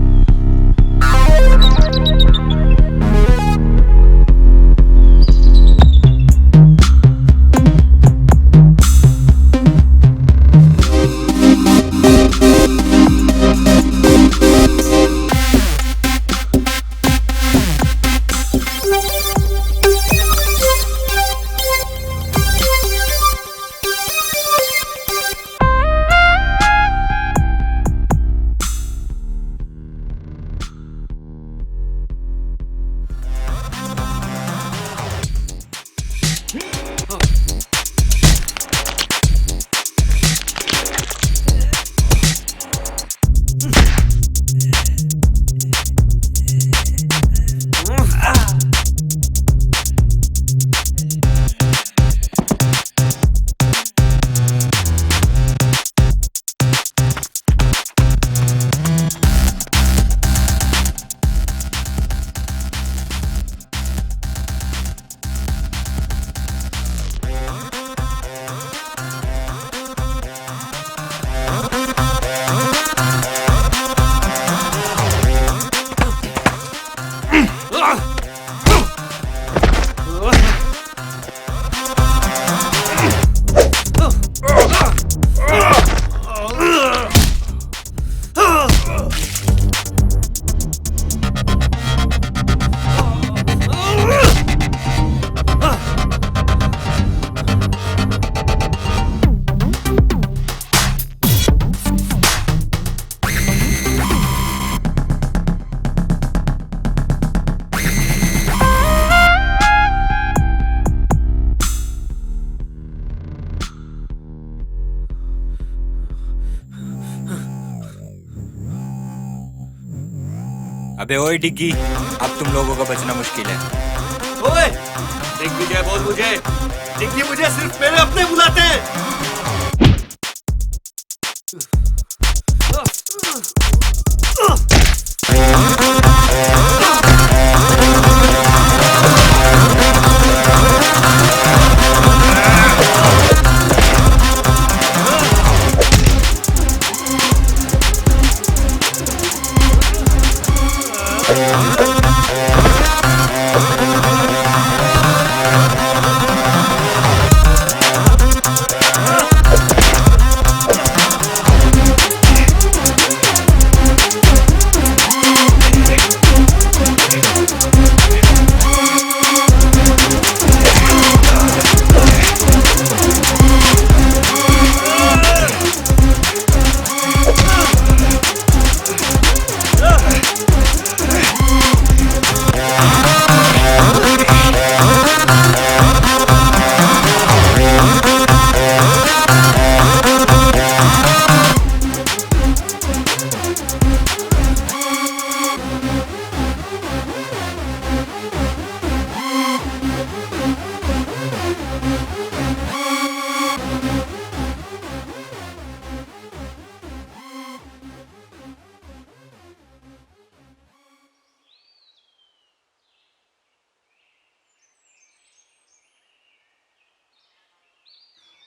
अबे ओए डिग्गी, अब तुम लोगों का बचना मुश्किल है। ओए, दिग्विजय बोल मुझे। डिग्गी मुझे सिर्फ मेरे अपने बुलाते हैं।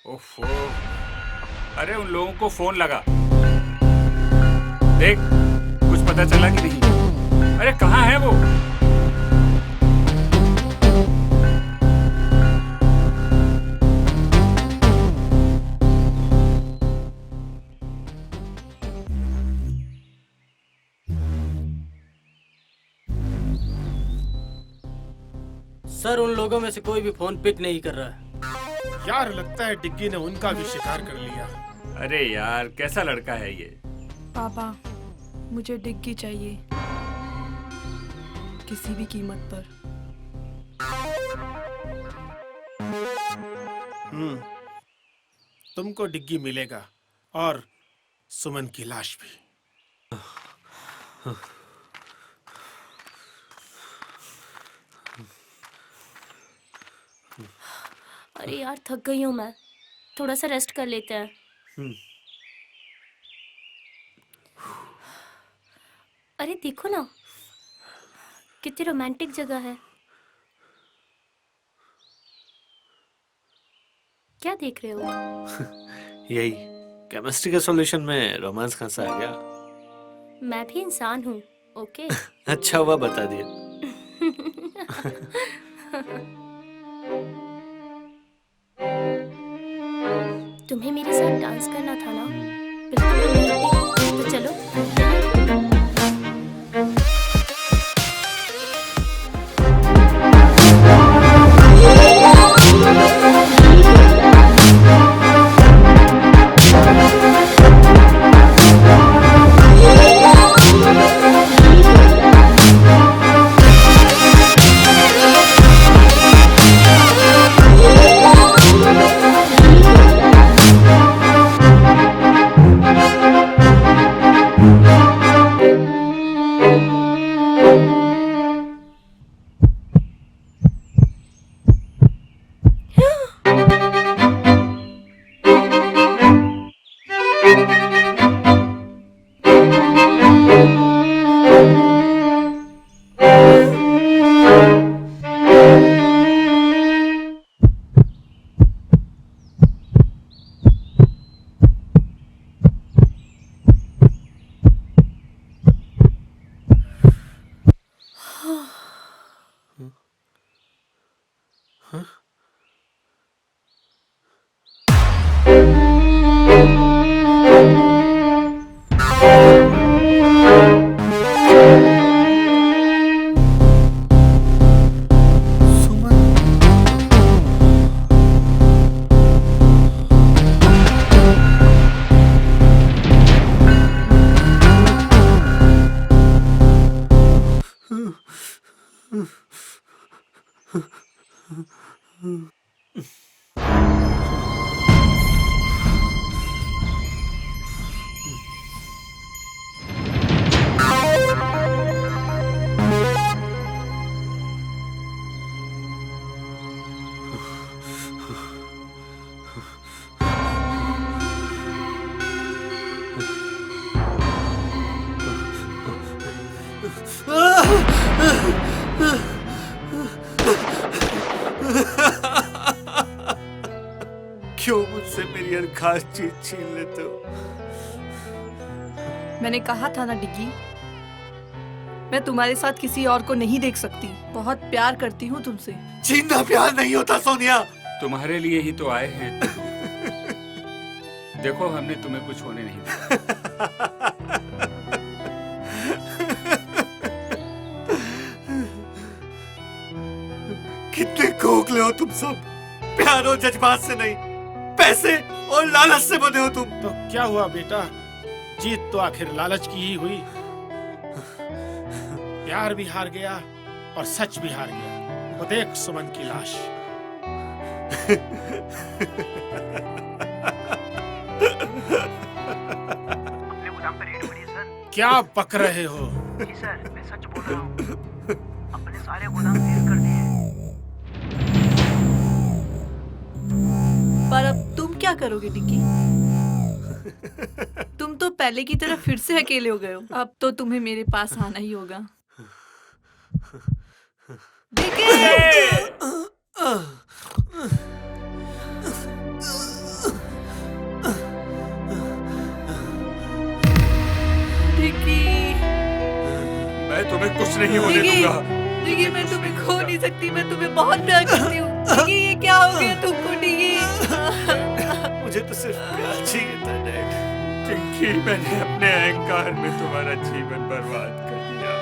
ओफो, अरे उन लोगों को फोन लगा, देख कुछ पता चला कि नहीं? अरे कहाँ है वो? सर उन लोगों में से कोई भी फोन पिक नहीं कर रहा है। यार लगता है डिग्गी ने उनका भी शिकार कर लिया। अरे यार कैसा लड़का है ये? पापा मुझे डिग्गी चाहिए। किसी भी कीमत पर। तुमको डिग्गी मिलेगा और सुमन की लाश भी। अरे यार थक गई हूँ मैं, थोड़ा सा रेस्ट कर लेते हैं। अरे देखो ना कितनी रोमांटिक जगह है। क्या देख रहे हो? यही केमिस्ट्री के सॉल्यूशन में रोमांस कहाँ से आ गया? मैं भी इंसान हूँ, ओके? अच्छा हुआ बता दिया। तुम्हें मेरे साथ डांस करना था ना? बिल्कुल, तो चलो। क्यों मुझसे मेरी हर खास चीज छीन लेते हो? मैंने कहा था ना डिग्गी, मैं तुम्हारे साथ किसी और को नहीं देख सकती। बहुत प्यार करती हूँ तुमसे। छीनना प्यार नहीं होता सोनिया। तुम्हारे लिए ही तो आए हैं। देखो हमने तुम्हें कुछ होने नहीं दिया। कितने खोखले हो तुम सब। प्यार और जज्बात से नहीं, पैसे और लालच से बने हो तुम। तो क्या हुआ बेटा, जीत तो आखिर लालच की ही हुई। प्यार भी हार गया और सच भी हार गया। वो देख सुमन की लाश। क्या बक रहे हो? जी सर, मैं सच बोल रहा हूँ। अपने सारे गोदाम सील कर दिए। पर अब तुम क्या करोगे डिग्गी? तुम तो पहले की तरह फिर से अकेले हो गए हो। अब तो तुम्हें मेरे पास आना ही होगा। मैं तुम्हें कुछ नहीं होने दूंगा। डिग्गी, मैं तुम्हें खो नहीं सकती। मैं तुम्हें बहुत प्यार करती हूँ। डिग्गी, ये क्या हो गया तुमको डिग्गी? मुझे तो सिर्फ प्यार चाहिए था डैड। चिंकी, मैंने अपने अहंकार में तुम्हारा जीवन बर्बाद कर दिया।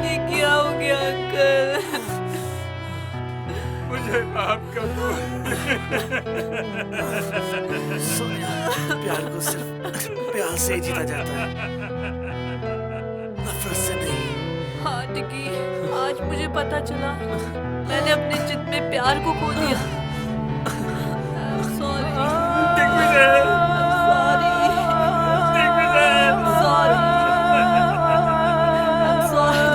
ये क्या हो गया अंकल? मुझे माफ कर दो। सोनिया, प्यार को सिर्फ प्यार से ही जीता जाता है, नफरत से नहीं। हाँ डिग्गी, दिग्गी, आज मुझे पता चला मैंने अपने चित में प्यार को खो दिया। I'm sorry. Digvijay. I'm sorry.